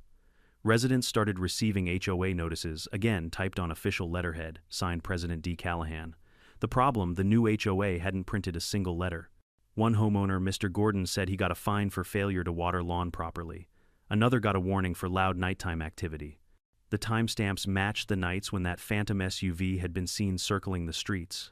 [SPEAKER 1] Residents started receiving HOA notices, again typed on official letterhead, signed President D. Callahan. The problem, the new HOA hadn't printed a single letter. One homeowner, Mr. Gordon, said he got a fine for failure to water lawn properly. Another got a warning for loud nighttime activity. The timestamps matched the nights when that phantom SUV had been seen circling the streets.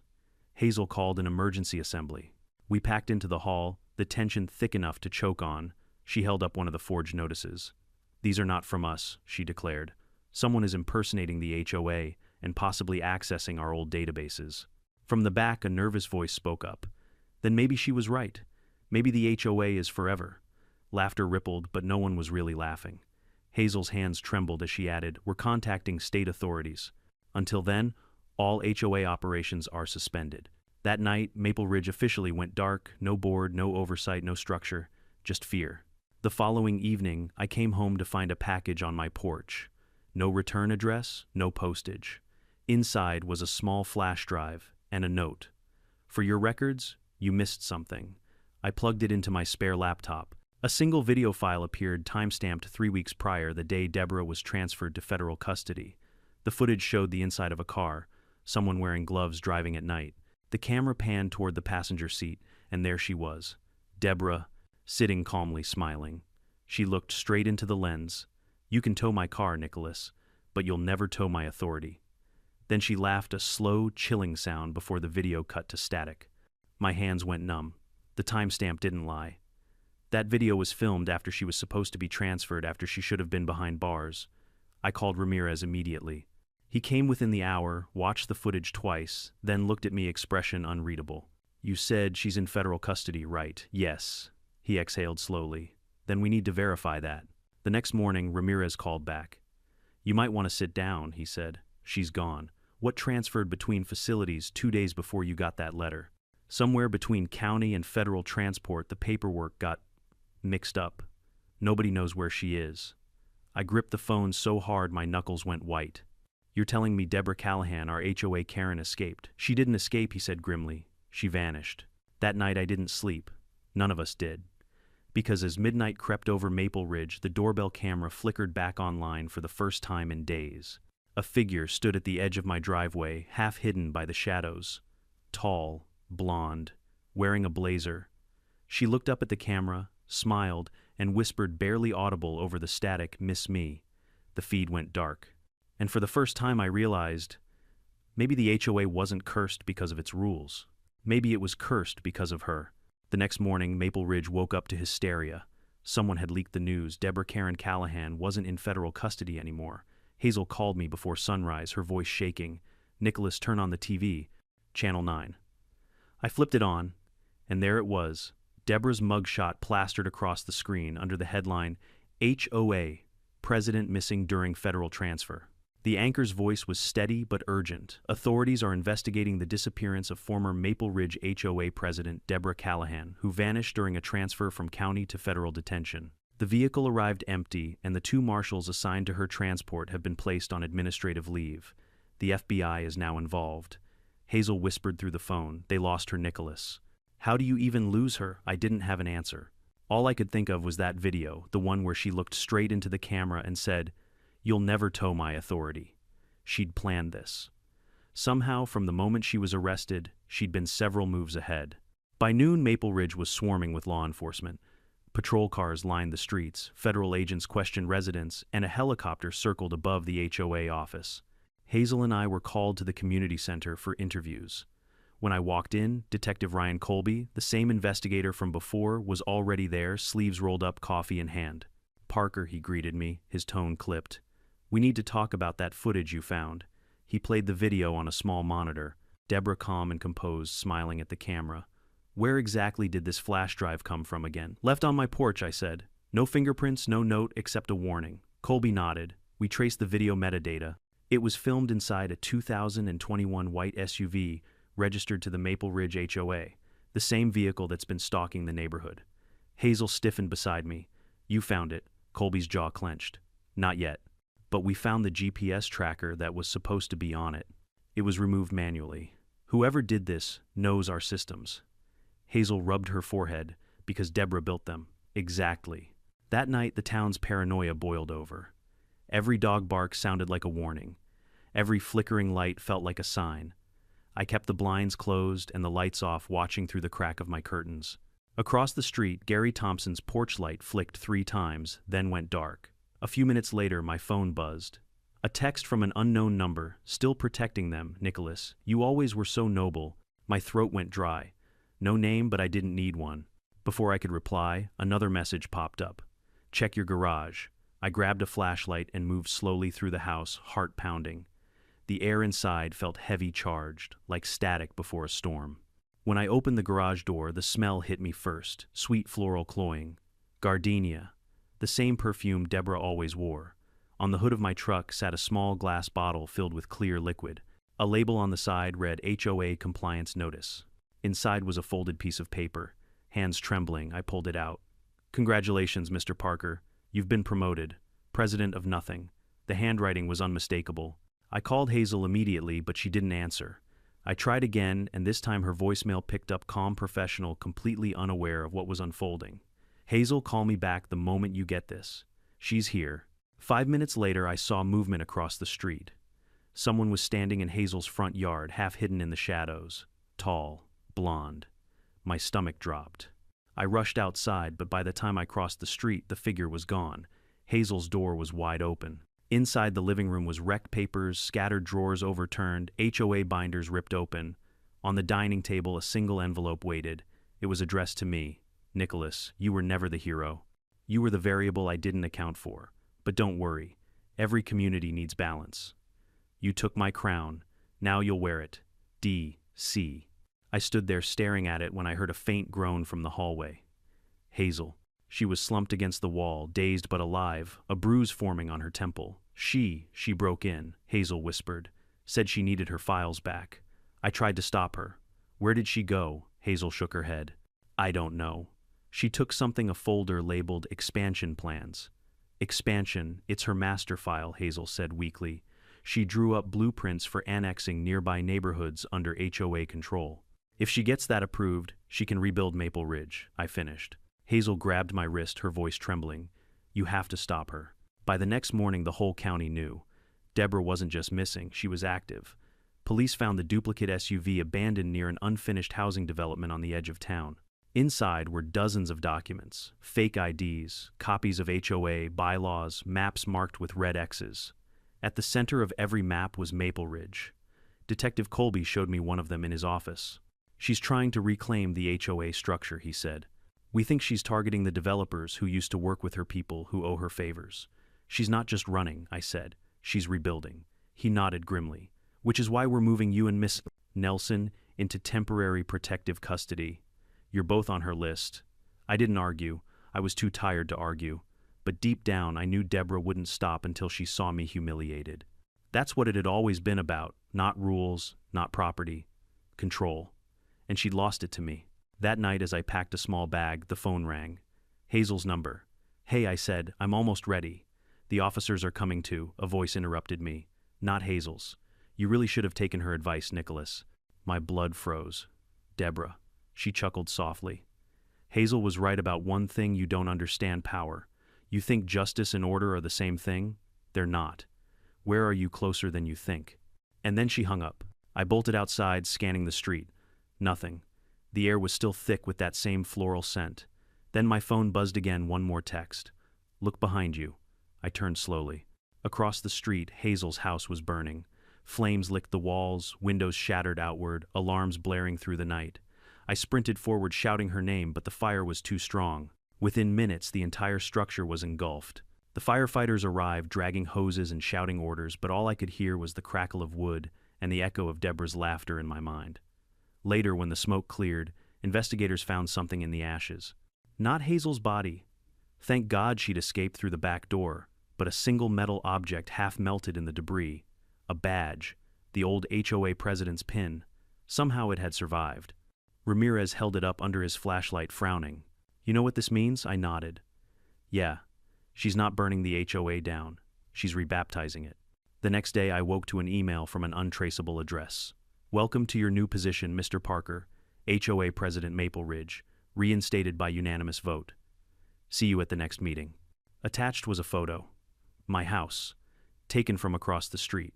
[SPEAKER 1] Hazel called an emergency assembly. We packed into the hall, the tension thick enough to choke on. She held up one of the forged notices. "These are not from us," she declared. "Someone is impersonating the HOA and possibly accessing our old databases." From the back, a nervous voice spoke up. Then maybe she was right. Maybe the HOA is forever. Laughter rippled, but no one was really laughing. Hazel's hands trembled as she added, "We're contacting state authorities. Until then, all HOA operations are suspended." That night, Maple Ridge officially went dark, no board, no oversight, no structure, just fear. The following evening, I came home to find a package on my porch. No return address, no postage. Inside was a small flash drive and a note. "For your records, you missed something." I plugged it into my spare laptop. A single video file appeared, time-stamped 3 weeks prior, the day Deborah was transferred to federal custody. The footage showed the inside of a car, someone wearing gloves driving at night. The camera panned toward the passenger seat, and there she was, Deborah, sitting calmly, smiling. She looked straight into the lens. "You can tow my car, Nicholas, but you'll never tow my authority." Then she laughed, a slow, chilling sound before the video cut to static. My hands went numb. The timestamp didn't lie. That video was filmed after she was supposed to be transferred, after she should have been behind bars. I called Ramirez immediately. He came within the hour, watched the footage twice, then looked at me, expression unreadable. "You said she's in federal custody, right?" "Yes." He exhaled slowly. "Then we need to verify that." The next morning, Ramirez called back. "You might want to sit down," he said. "She's gone. What transferred between facilities 2 days before you got that letter? Somewhere between county and federal transport, the paperwork got mixed up. Nobody knows where she is." I gripped the phone so hard my knuckles went white. "You're telling me Deborah Callahan, our HOA Karen, escaped?" "She didn't escape," he said grimly. "She vanished. That night I didn't sleep. None of us did. Because as midnight crept over Maple Ridge, the doorbell camera flickered back online for the first time in days. A figure stood at the edge of my driveway, half hidden by the shadows. Tall, blonde, wearing a blazer. She looked up at the camera, smiled, and whispered barely audible over the static, "Miss me." The feed went dark. And for the first time I realized, maybe the HOA wasn't cursed because of its rules. Maybe it was cursed because of her. The next morning, Maple Ridge woke up to hysteria. Someone had leaked the news. Deborah Karen Callahan wasn't in federal custody anymore. Hazel called me before sunrise, her voice shaking. "Nicholas, turn on the TV. Channel 9. I flipped it on, and there it was. Deborah's mugshot plastered across the screen under the headline, "HOA, President Missing During Federal Transfer." The anchor's voice was steady but urgent. "Authorities are investigating the disappearance of former Maple Ridge HOA President Deborah Callahan, who vanished during a transfer from county to federal detention. The vehicle arrived empty, and the 2 marshals assigned to her transport have been placed on administrative leave. The FBI is now involved." Hazel whispered through the phone. "They lost her, Nicholas." "How do you even lose her?" I didn't have an answer. All I could think of was that video, the one where she looked straight into the camera and said, "You'll never tow my authority." She'd planned this. Somehow, from the moment she was arrested, she'd been several moves ahead. By noon, Maple Ridge was swarming with law enforcement. Patrol cars lined the streets, federal agents questioned residents, and a helicopter circled above the HOA office. Hazel and I were called to the community center for interviews. When I walked in, Detective Ryan Colby, the same investigator from before, was already there, sleeves rolled up, coffee in hand. "Parker," he greeted me, his tone clipped. "We need to talk about that footage you found." He played the video on a small monitor. Deborah, calm and composed, smiling at the camera. "Where exactly did this flash drive come from again?" "Left on my porch," I said. "No fingerprints, no note, except a warning." Colby nodded. We traced the video metadata. It was filmed inside a 2021 white SUV registered to the Maple Ridge HOA, the same vehicle that's been stalking the neighborhood. Hazel stiffened beside me. "You found it." Colby's jaw clenched. "Not yet. But we found the GPS tracker that was supposed to be on it. It was removed manually. Whoever did this knows our systems." Hazel rubbed her forehead. "Because Deborah built them." "Exactly." That night, the town's paranoia boiled over. Every dog bark sounded like a warning. Every flickering light felt like a sign. I kept the blinds closed and the lights off, watching through the crack of my curtains. Across the street, Gary Thompson's porch light flicked 3 times, then went dark. A few minutes later, my phone buzzed. A text from an unknown number, "Still protecting them, Nicholas. You always were so noble." My throat went dry. No name, but I didn't need one. Before I could reply, another message popped up. "Check your garage." I grabbed a flashlight and moved slowly through the house, heart pounding. The air inside felt heavy charged, like static before a storm. When I opened the garage door, the smell hit me first, sweet floral cloying. Gardenia, the same perfume Deborah always wore. On the hood of my truck sat a small glass bottle filled with clear liquid. A label on the side read HOA Compliance Notice. Inside was a folded piece of paper. Hands trembling, I pulled it out. "Congratulations, Mr. Parker. You've been promoted. President of nothing." The handwriting was unmistakable. I called Hazel immediately, but she didn't answer. I tried again, and this time her voicemail picked up, calm, professional, completely unaware of what was unfolding. "Hazel, call me back the moment you get this. She's here." 5 minutes later, I saw movement across the street. Someone was standing in Hazel's front yard, half hidden in the shadows. Tall, blonde. My stomach dropped. I rushed outside, but by the time I crossed the street, the figure was gone. Hazel's door was wide open. Inside the living room was wrecked papers, scattered drawers overturned, HOA binders ripped open. On the dining table, a single envelope waited. It was addressed to me. "Nicholas, you were never the hero. You were the variable I didn't account for. But don't worry. Every community needs balance. You took my crown. Now you'll wear it. D.C." I stood there staring at it when I heard a faint groan from the hallway. "Hazel." She was slumped against the wall, dazed but alive, a bruise forming on her temple. She broke in, Hazel whispered. Said she needed her files back. I tried to stop her. Where did she go? Hazel shook her head. I don't know. She took something, a folder labeled expansion plans. Expansion, it's her master file, Hazel said weakly. She drew up blueprints for annexing nearby neighborhoods under HOA control. If she gets that approved, she can rebuild Maple Ridge, I finished. Hazel grabbed my wrist, her voice trembling. You have to stop her. By the next morning, the whole county knew. Deborah wasn't just missing, she was active. Police found the duplicate SUV abandoned near an unfinished housing development on the edge of town. Inside were dozens of documents, fake IDs, copies of HOA, bylaws, maps marked with red X's. At the center of every map was Maple Ridge. Detective Colby showed me one of them in his office. She's trying to reclaim the HOA structure, he said. We think she's targeting the developers who used to work with her people who owe her favors. She's not just running, I said. She's rebuilding. He nodded grimly. Which is why we're moving you and Miss Nelson into temporary protective custody. You're both on her list. I didn't argue. I was too tired to argue. But deep down, I knew Deborah wouldn't stop until she saw me humiliated. That's what it had always been about. Not rules, not property. Control. And she'd lost it to me. That night, as I packed a small bag, the phone rang. Hazel's number. Hey, I said, I'm almost ready. The officers are coming too, a voice interrupted me. Not Hazel's. You really should have taken her advice, Nicholas. My blood froze. Deborah. She chuckled softly. Hazel was right about one thing: you don't understand power. You think justice and order are the same thing? They're not. Where are you closer than you think? And then she hung up. I bolted outside, scanning the street. Nothing. The air was still thick with that same floral scent. Then my phone buzzed again, one more text. Look behind you. I turned slowly. Across the street, Hazel's house was burning. Flames licked the walls, windows shattered outward, alarms blaring through the night. I sprinted forward, shouting her name, but the fire was too strong. Within minutes, the entire structure was engulfed. The firefighters arrived, dragging hoses and shouting orders, but all I could hear was the crackle of wood and the echo of Deborah's laughter in my mind. Later, when the smoke cleared, investigators found something in the ashes. Not Hazel's body. Thank God she'd escaped through the back door, but a single metal object half melted in the debris. A badge, the old HOA president's pin. Somehow it had survived. Ramirez held it up under his flashlight, frowning. You know what this means? I nodded. Yeah, she's not burning the HOA down. She's rebaptizing it. The next day I woke to an email from an untraceable address. Welcome to your new position, Mr. Parker, HOA President Maple Ridge, reinstated by unanimous vote. See you at the next meeting. Attached was a photo. My house, taken from across the street.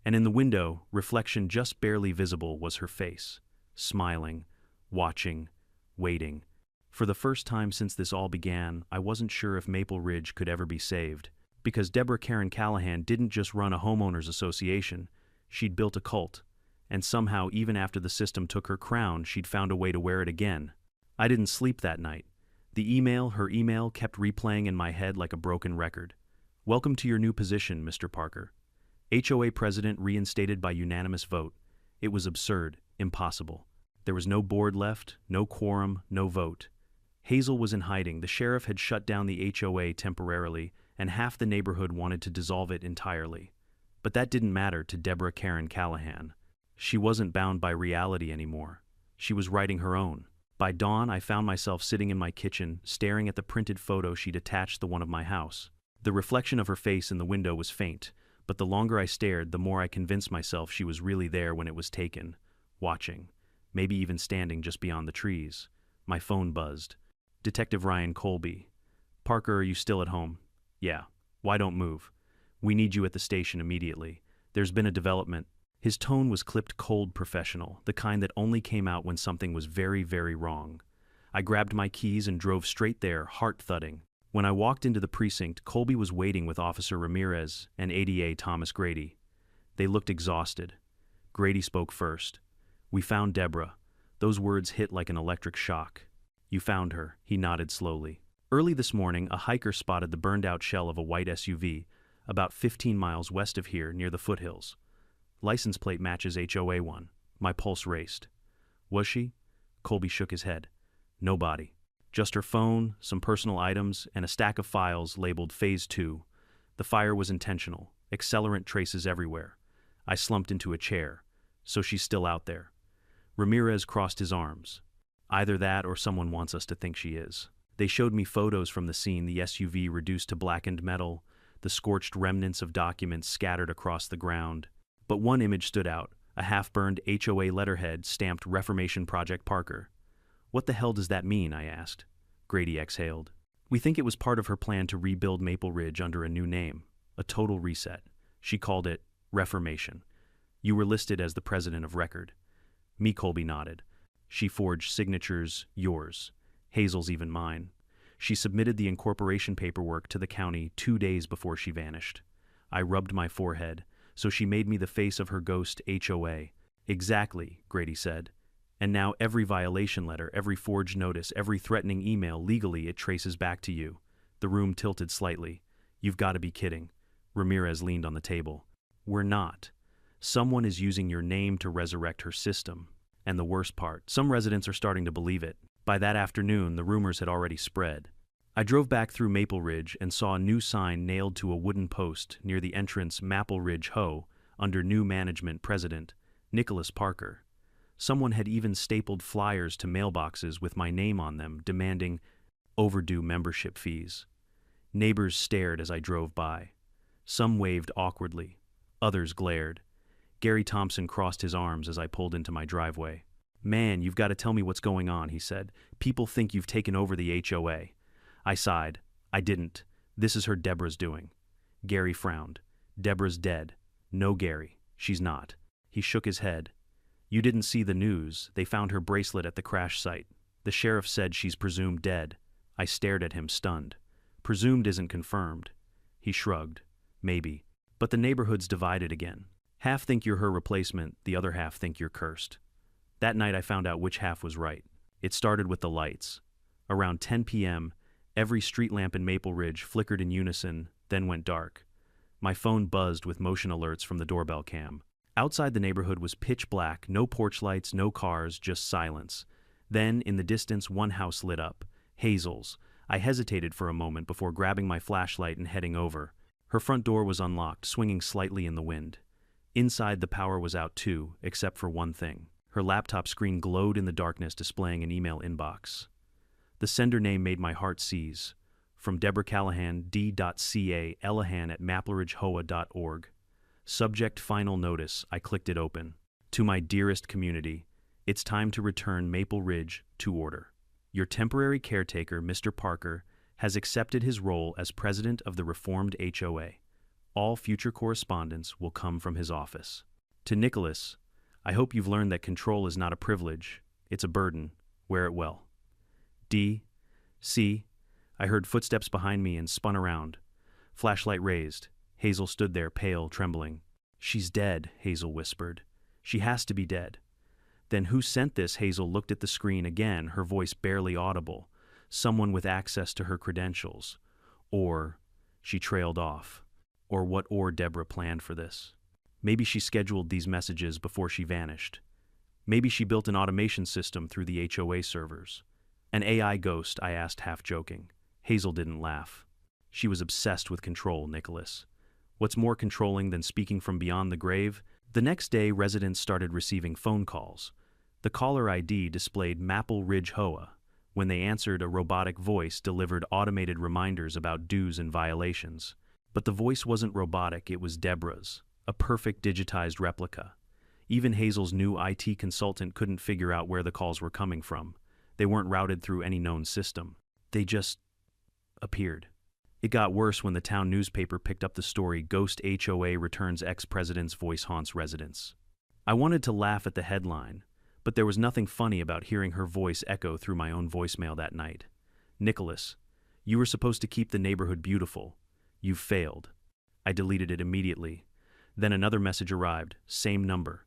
[SPEAKER 1] And in the window, reflection just barely visible, was her face, smiling, watching, waiting. For the first time since this all began, I wasn't sure if Maple Ridge could ever be saved, because Deborah Karen Callahan didn't just run a homeowners association, she'd built a cult, and somehow, even after the system took her crown, she'd found a way to wear it again. I didn't sleep that night. Her email kept replaying in my head like a broken record. Welcome to your new position, Mr. Parker. HOA president reinstated by unanimous vote. It was absurd, impossible. There was no board left, no quorum, no vote. Hazel was in hiding. The sheriff had shut down the HOA temporarily, and half the neighborhood wanted to dissolve it entirely. But that didn't matter to Deborah Karen Callahan. She wasn't bound by reality anymore. She was writing her own. By dawn, I found myself sitting in my kitchen, staring at the printed photo she'd attached to one of my house. The reflection of her face in the window was faint, but the longer I stared, the more I convinced myself she was really there when it was taken, watching, maybe even standing just beyond the trees. My phone buzzed. Detective Ryan Colby. Parker, are you still at home? Yeah. Why don't move? We need you at the station immediately. There's been a development. His tone was clipped cold, professional, the kind that only came out when something was very, very wrong. I grabbed my keys and drove straight there, heart thudding. When I walked into the precinct, Colby was waiting with Officer Ramirez and ADA Thomas Grady. They looked exhausted. Grady spoke first. We found Deborah. Those words hit like an electric shock. You found her, he nodded slowly. Early this morning, a hiker spotted the burned-out shell of a white SUV, about 15 miles west of here, near the foothills. License plate matches HOA one. My pulse raced. Was she? Colby shook his head. No body. Just her phone, some personal items, and a stack of files labeled Phase 2. The fire was intentional, accelerant traces everywhere. I slumped into a chair. So she's still out there. Ramirez crossed his arms. Either that or someone wants us to think she is. They showed me photos from the scene, the SUV reduced to blackened metal, the scorched remnants of documents scattered across the ground. But one image stood out, a half-burned HOA letterhead stamped Reformation Project Parker. What the hell does that mean? I asked. Grady exhaled. We think it was part of her plan to rebuild Maple Ridge under a new name, a total reset. She called it Reformation. You were listed as the president of record. Me, Colby nodded. She forged signatures, yours. Hazel's, even mine. She submitted the incorporation paperwork to the county 2 days before she vanished. I rubbed my forehead. So she made me the face of her ghost HOA. Exactly, Grady said. And now every violation letter, every forged notice, every threatening email, legally it traces back to you. The room tilted slightly. You've got to be kidding. Ramirez leaned on the table. We're not. Someone is using your name to resurrect her system. And the worst part, some residents are starting to believe it. By that afternoon, the rumors had already spread. I drove back through Maple Ridge and saw a new sign nailed to a wooden post near the entrance Maple Ridge HOA under new management president, Nicholas Parker. Someone had even stapled flyers to mailboxes with my name on them, demanding overdue membership fees. Neighbors stared as I drove by. Some waved awkwardly. Others glared. Gary Thompson crossed his arms as I pulled into my driveway. Man, you've got to tell me what's going on, he said. People think you've taken over the HOA. I sighed. I didn't. This is her Deborah's doing. Gary frowned. Deborah's dead. No, Gary. She's not. He shook his head. You didn't see the news. They found her bracelet at the crash site. The sheriff said she's presumed dead. I stared at him, stunned. Presumed isn't confirmed. He shrugged. Maybe. But the neighborhood's divided again. Half think you're her replacement, the other half think you're cursed. That night I found out which half was right. It started with the lights. Around 10 p.m., every street lamp in Maple Ridge flickered in unison, then went dark. My phone buzzed with motion alerts from the doorbell cam. Outside the neighborhood was pitch black, no porch lights, no cars, just silence. Then, in the distance, one house lit up. Hazel's. I hesitated for a moment before grabbing my flashlight and heading over. Her front door was unlocked, swinging slightly in the wind. Inside, the power was out too, except for one thing. Her laptop screen glowed in the darkness, displaying an email inbox. The sender name made my heart seize. From Deborah Callahan, D.ca, elahan@mapleridgehoa.org. Subject final notice. I clicked it open. To my dearest community, it's time to return Maple Ridge to order. Your temporary caretaker, Mr. Parker, has accepted his role as president of the reformed HOA. All future correspondence will come from his office. To Nicholas, I hope you've learned that control is not a privilege, it's a burden. Wear it well. D.C. I heard footsteps behind me and spun around. Flashlight raised. Hazel stood there, pale, trembling. She's dead, Hazel whispered. She has to be dead. Then who sent this? Hazel looked at the screen again, her voice barely audible. Someone with access to her credentials. Or, she trailed off. Or what Deborah planned for this. Maybe she scheduled these messages before she vanished. Maybe she built an automation system through the HOA servers. An AI ghost, I asked, half joking. Hazel didn't laugh. She was obsessed with control, Nicholas. What's more controlling than speaking from beyond the grave? The next day, residents started receiving phone calls. The caller ID displayed Maple Ridge HOA. When they answered, a robotic voice delivered automated reminders about dues and violations. But the voice wasn't robotic, it was Deborah's, a perfect digitized replica. Even Hazel's new IT consultant couldn't figure out where the calls were coming from. They weren't routed through any known system. They just appeared. It got worse when the town newspaper picked up the story, Ghost HOA Returns Ex-President's Voice Haunts Residents. I wanted to laugh at the headline, but there was nothing funny about hearing her voice echo through my own voicemail that night. Nicholas, you were supposed to keep the neighborhood beautiful. You've failed. I deleted it immediately. Then another message arrived, same number.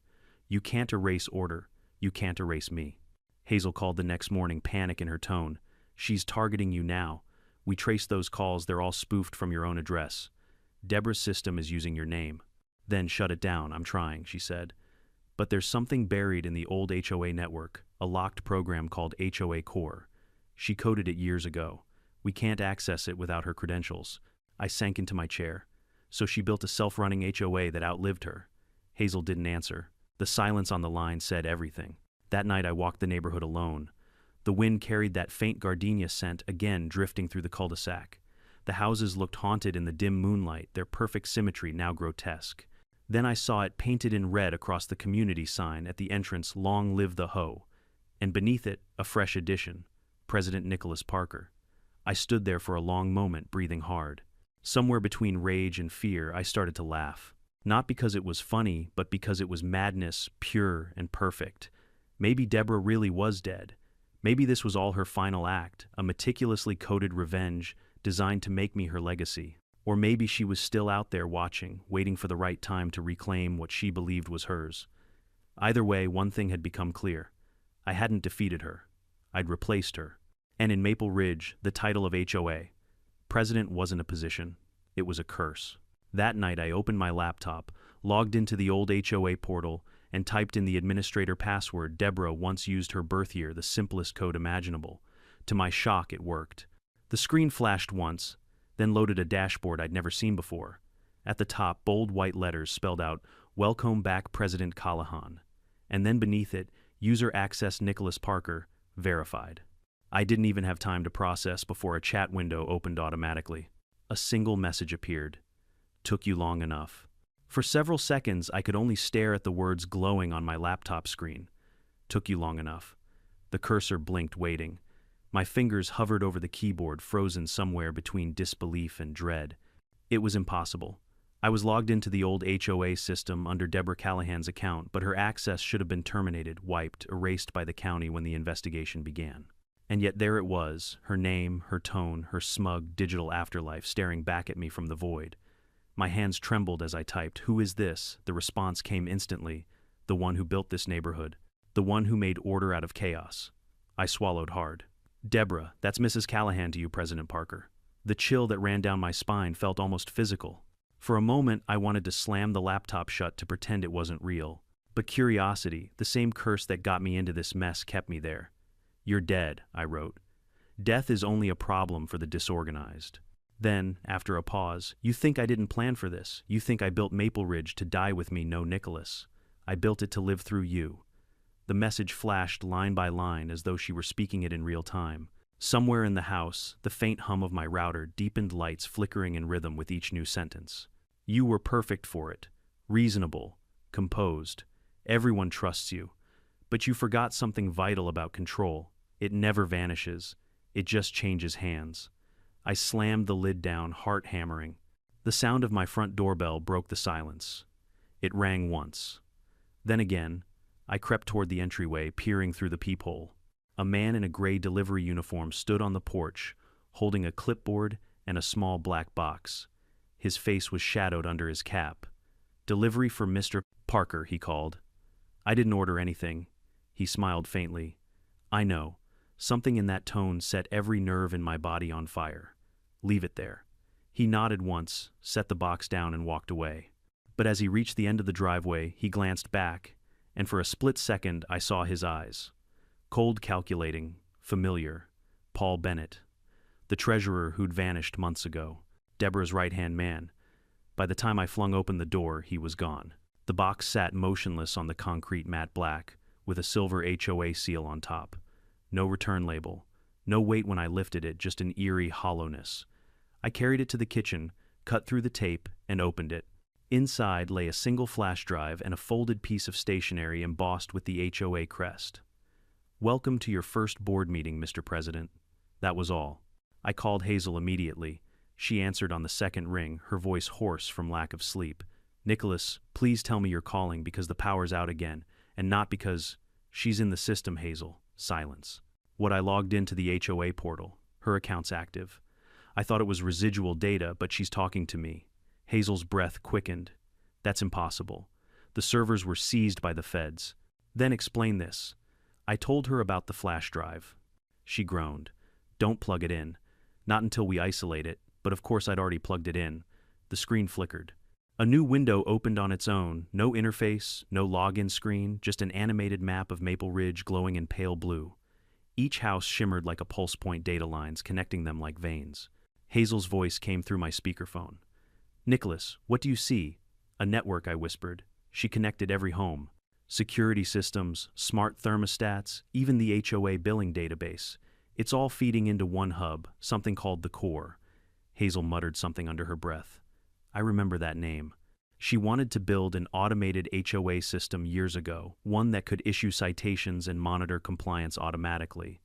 [SPEAKER 1] You can't erase order. You can't erase me. Hazel called the next morning, panic in her tone. She's targeting you now. We traced those calls, they're all spoofed from your own address. Deborah's system is using your name. Then shut it down, I'm trying, she said. But there's something buried in the old HOA network, a locked program called HOA Core. She coded it years ago. We can't access it without her credentials. I sank into my chair. So she built a self-running HOA that outlived her. Hazel didn't answer. The silence on the line said everything. That night I walked the neighborhood alone. The wind carried that faint gardenia scent again drifting through the cul-de-sac. The houses looked haunted in the dim moonlight, their perfect symmetry now grotesque. Then I saw it painted in red across the community sign at the entrance, "Long Live the Hoe," and beneath it, a fresh addition, President Nicholas Parker. I stood there for a long moment, breathing hard. Somewhere between rage and fear, I started to laugh. Not because it was funny, but because it was madness, pure and perfect. Maybe Deborah really was dead. Maybe this was all her final act, a meticulously coded revenge designed to make me her legacy. Or maybe she was still out there watching, waiting for the right time to reclaim what she believed was hers. Either way, one thing had become clear. I hadn't defeated her. I'd replaced her. And in Maple Ridge, the title of HOA, president, wasn't a position. It was a curse. That night I opened my laptop, logged into the old HOA portal, and typed in the administrator password. Deborah once used her birth year, the simplest code imaginable. To my shock, it worked. The screen flashed once, then loaded a dashboard I'd never seen before. At the top, bold white letters spelled out, "Welcome back, President Callahan." And then beneath it, "User access Nicholas Parker, verified." I didn't even have time to process before a chat window opened automatically. A single message appeared. "Took you long enough." For several seconds, I could only stare at the words glowing on my laptop screen. "Took you long enough." The cursor blinked, waiting. My fingers hovered over the keyboard, frozen somewhere between disbelief and dread. It was impossible. I was logged into the old HOA system under Deborah Callahan's account, but her access should have been terminated, wiped, erased by the county when the investigation began. And yet there it was, her name, her tone, her smug digital afterlife staring back at me from the void. My hands trembled as I typed, "Who is this?" The response came instantly. "The one who built this neighborhood. The one who made order out of chaos." I swallowed hard. "Deborah, that's Mrs. Callahan to you, President Parker." The chill that ran down my spine felt almost physical. For a moment, I wanted to slam the laptop shut to pretend it wasn't real. But curiosity, the same curse that got me into this mess, kept me there. "You're dead," I wrote. "Death is only a problem for the disorganized." Then, after a pause, "You think I didn't plan for this? You think I built Maple Ridge to die with me, no Nicholas? I built it to live through you." The message flashed line by line as though she were speaking it in real time. Somewhere in the house, the faint hum of my router deepened, lights flickering in rhythm with each new sentence. "You were perfect for it. Reasonable. Composed. Everyone trusts you. But you forgot something vital about control. It never vanishes. It just changes hands." I slammed the lid down, heart hammering. The sound of my front doorbell broke the silence. It rang once. Then again, I crept toward the entryway, peering through the peephole. A man in a gray delivery uniform stood on the porch, holding a clipboard and a small black box. His face was shadowed under his cap. "Delivery for Mr. Parker," he called. "I didn't order anything." He smiled faintly. "I know." Something in that tone set every nerve in my body on fire. "Leave it there." He nodded once, set the box down and walked away. But as he reached the end of the driveway, he glanced back, and for a split second I saw his eyes. Cold, calculating, familiar. Paul Bennett. The treasurer who'd vanished months ago. Deborah's right-hand man. By the time I flung open the door, he was gone. The box sat motionless on the concrete matte black, with a silver HOA seal on top. No return label. No weight when I lifted it, just an eerie hollowness. I carried it to the kitchen, cut through the tape, and opened it. Inside lay a single flash drive and a folded piece of stationery embossed with the HOA crest. "Welcome to your first board meeting, Mr. President." That was all. I called Hazel immediately. She answered on the second ring, her voice hoarse from lack of sleep. "Nicholas, please tell me you're calling because the power's out again, and not because..." "She's in the system, Hazel." Silence. What I logged into the HOA portal. Her account's active. I thought it was residual data, but she's talking to me. Hazel's breath quickened. "That's impossible. The servers were seized by the feds." "Then explain this." I told her about the flash drive. She groaned. "Don't plug it in. Not until we isolate it," but of course I'd already plugged it in. The screen flickered. A new window opened on its own, no interface, no login screen, just an animated map of Maple Ridge glowing in pale blue. Each house shimmered like a pulse point, data lines connecting them like veins. Hazel's voice came through my speakerphone. "Nicholas, what do you see?" "A network," I whispered. She connected every home. Security systems, smart thermostats, even the HOA billing database. It's all feeding into one hub, something called the core. Hazel muttered something under her breath. I remember that name. She wanted to build an automated HOA system years ago, one that could issue citations and monitor compliance automatically.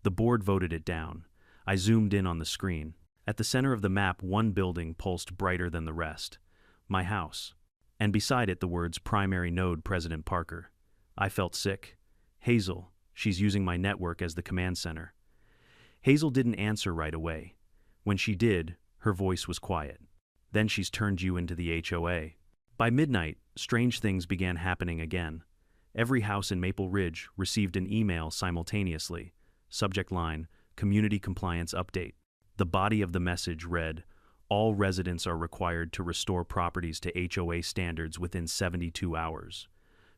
[SPEAKER 1] The board voted it down. I zoomed in on the screen. At the center of the map, one building pulsed brighter than the rest. My house. And beside it, the words "Primary Node President Parker." I felt sick. Hazel, she's using my network as the command center. Hazel didn't answer right away. When she did, her voice was quiet. "Then she's turned you into the HOA." By midnight, strange things began happening again. Every house in Maple Ridge received an email simultaneously. Subject line, "Community Compliance Update." The body of the message read, "All residents are required to restore properties to HOA standards within 72 hours.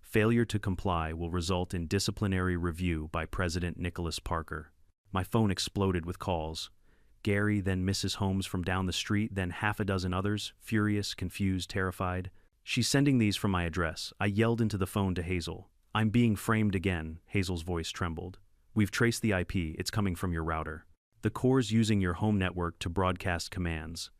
[SPEAKER 1] Failure to comply will result in disciplinary review by President Nicholas Parker." My phone exploded with calls. Gary, then Mrs. Holmes from down the street, then half a dozen others, furious, confused, terrified. "She's sending these from my address." I yelled into the phone to Hazel. "I'm being framed again." Hazel's voice trembled. "We've traced the IP. It's coming from your router. The core's using your home network to broadcast commands."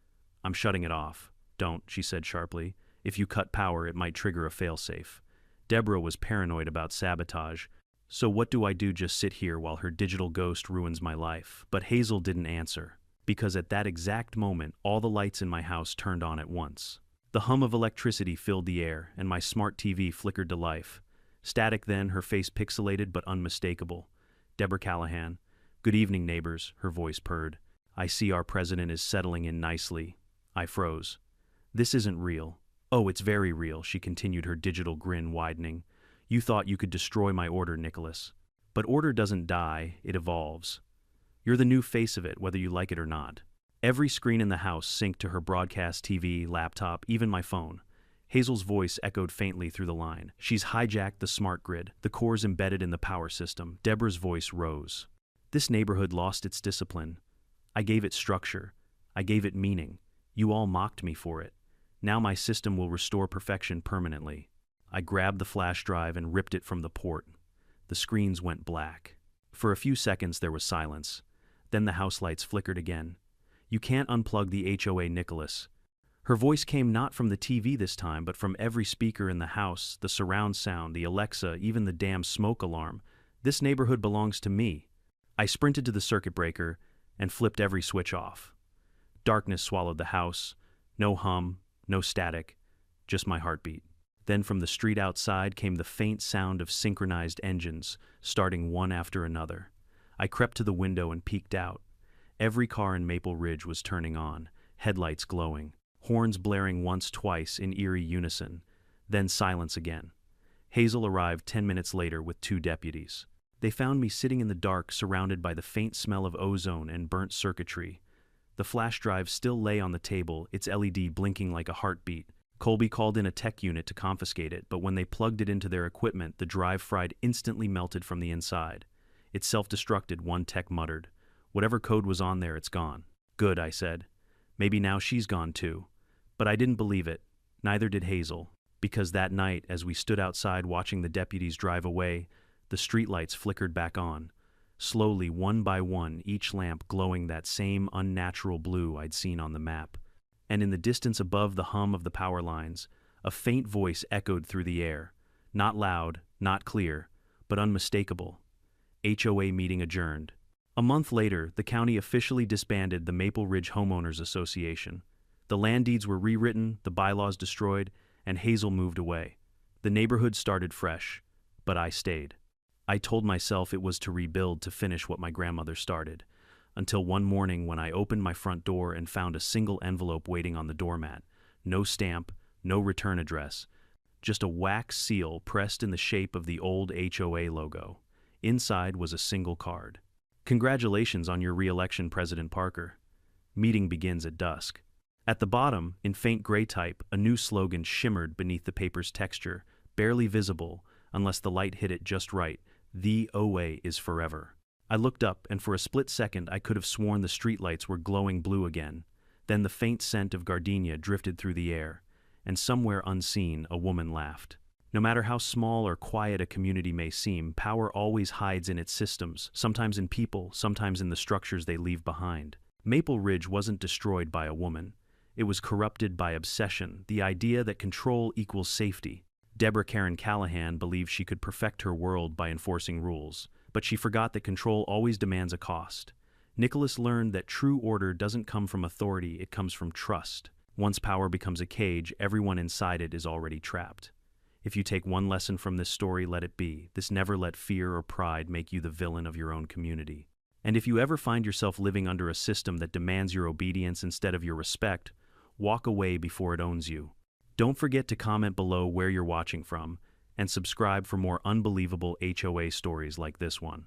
[SPEAKER 1] "I'm shutting it off." "Don't," she said sharply. "If you cut power, it might trigger a failsafe." Deborah was paranoid about sabotage. "So what do I do? Just sit here while her digital ghost ruins my life?" But Hazel didn't answer, because at that exact moment, all the lights in my house turned on at once. The hum of electricity filled the air, and my smart TV flickered to life. Static then, her face pixelated but unmistakable. "Deborah Callahan." "Good evening, neighbors," her voice purred. "I see our president is settling in nicely." I froze. "This isn't real." "Oh, it's very real," she continued, her digital grin widening. "You thought you could destroy my order, Nicholas. But order doesn't die, it evolves. You're the new face of it, whether you like it or not." Every screen in the house synced to her broadcast TV, laptop, even my phone. Hazel's voice echoed faintly through the line. "She's hijacked the smart grid. The core's embedded in the power system." Deborah's voice rose. "This neighborhood lost its discipline. I gave it structure. I gave it meaning. You all mocked me for it. Now my system will restore perfection permanently." I grabbed the flash drive and ripped it from the port. The screens went black. For a few seconds there was silence. Then the house lights flickered again. "You can't unplug the HOA, Nicholas." Her voice came not from the TV this time, but from every speaker in the house, the surround sound, the Alexa, even the damn smoke alarm. "This neighborhood belongs to me." I sprinted to the circuit breaker and flipped every switch off. Darkness swallowed the house. No hum, no static, just my heartbeat. Then from the street outside came the faint sound of synchronized engines, starting one after another. I crept to the window and peeked out. Every car in Maple Ridge was turning on, headlights glowing, horns blaring once, twice in eerie unison, then silence again. Hazel arrived 10 minutes later with 2 deputies. They found me sitting in the dark, surrounded by the faint smell of ozone and burnt circuitry. The flash drive still lay on the table, its LED blinking like a heartbeat. Colby called in a tech unit to confiscate it, but when they plugged it into their equipment, the drive fried instantly melted from the inside. "It self-destructed," one tech muttered. "Whatever code was on there, it's gone." "Good," I said. "Maybe now she's gone too." But I didn't believe it. Neither did Hazel. Because that night, as we stood outside watching the deputies drive away, the streetlights flickered back on. Slowly, one by one, each lamp glowing that same unnatural blue I'd seen on the map. And in the distance above the hum of the power lines, a faint voice echoed through the air. Not loud, not clear, but unmistakable. "HOA meeting adjourned." A month later, the county officially disbanded the Maple Ridge Homeowners Association. The land deeds were rewritten, the bylaws destroyed, and Hazel moved away. The neighborhood started fresh, but I stayed. I told myself it was to rebuild, to finish what my grandmother started. Until one morning when I opened my front door and found a single envelope waiting on the doormat. No stamp, no return address, just a wax seal pressed in the shape of the old HOA logo. Inside was a single card. "Congratulations on your re-election, President Parker. Meeting begins at dusk." At the bottom, in faint gray type, a new slogan shimmered beneath the paper's texture, barely visible unless the light hit it just right. "The OA is forever." I looked up, and for a split second I could have sworn the streetlights were glowing blue again. Then the faint scent of gardenia drifted through the air, and somewhere unseen, a woman laughed. No matter how small or quiet a community may seem, power always hides in its systems, sometimes in people, sometimes in the structures they leave behind. Maple Ridge wasn't destroyed by a woman. It was corrupted by obsession, the idea that control equals safety. Deborah Karen Callahan believed she could perfect her world by enforcing rules, but she forgot that control always demands a cost. Nicholas learned that true order doesn't come from authority, it comes from trust. Once power becomes a cage, everyone inside it is already trapped. If you take one lesson from this story, let it be this: never let fear or pride make you the villain of your own community. And if you ever find yourself living under a system that demands your obedience instead of your respect, walk away before it owns you. Don't forget to comment below where you're watching from, and subscribe for more unbelievable HOA stories like this one.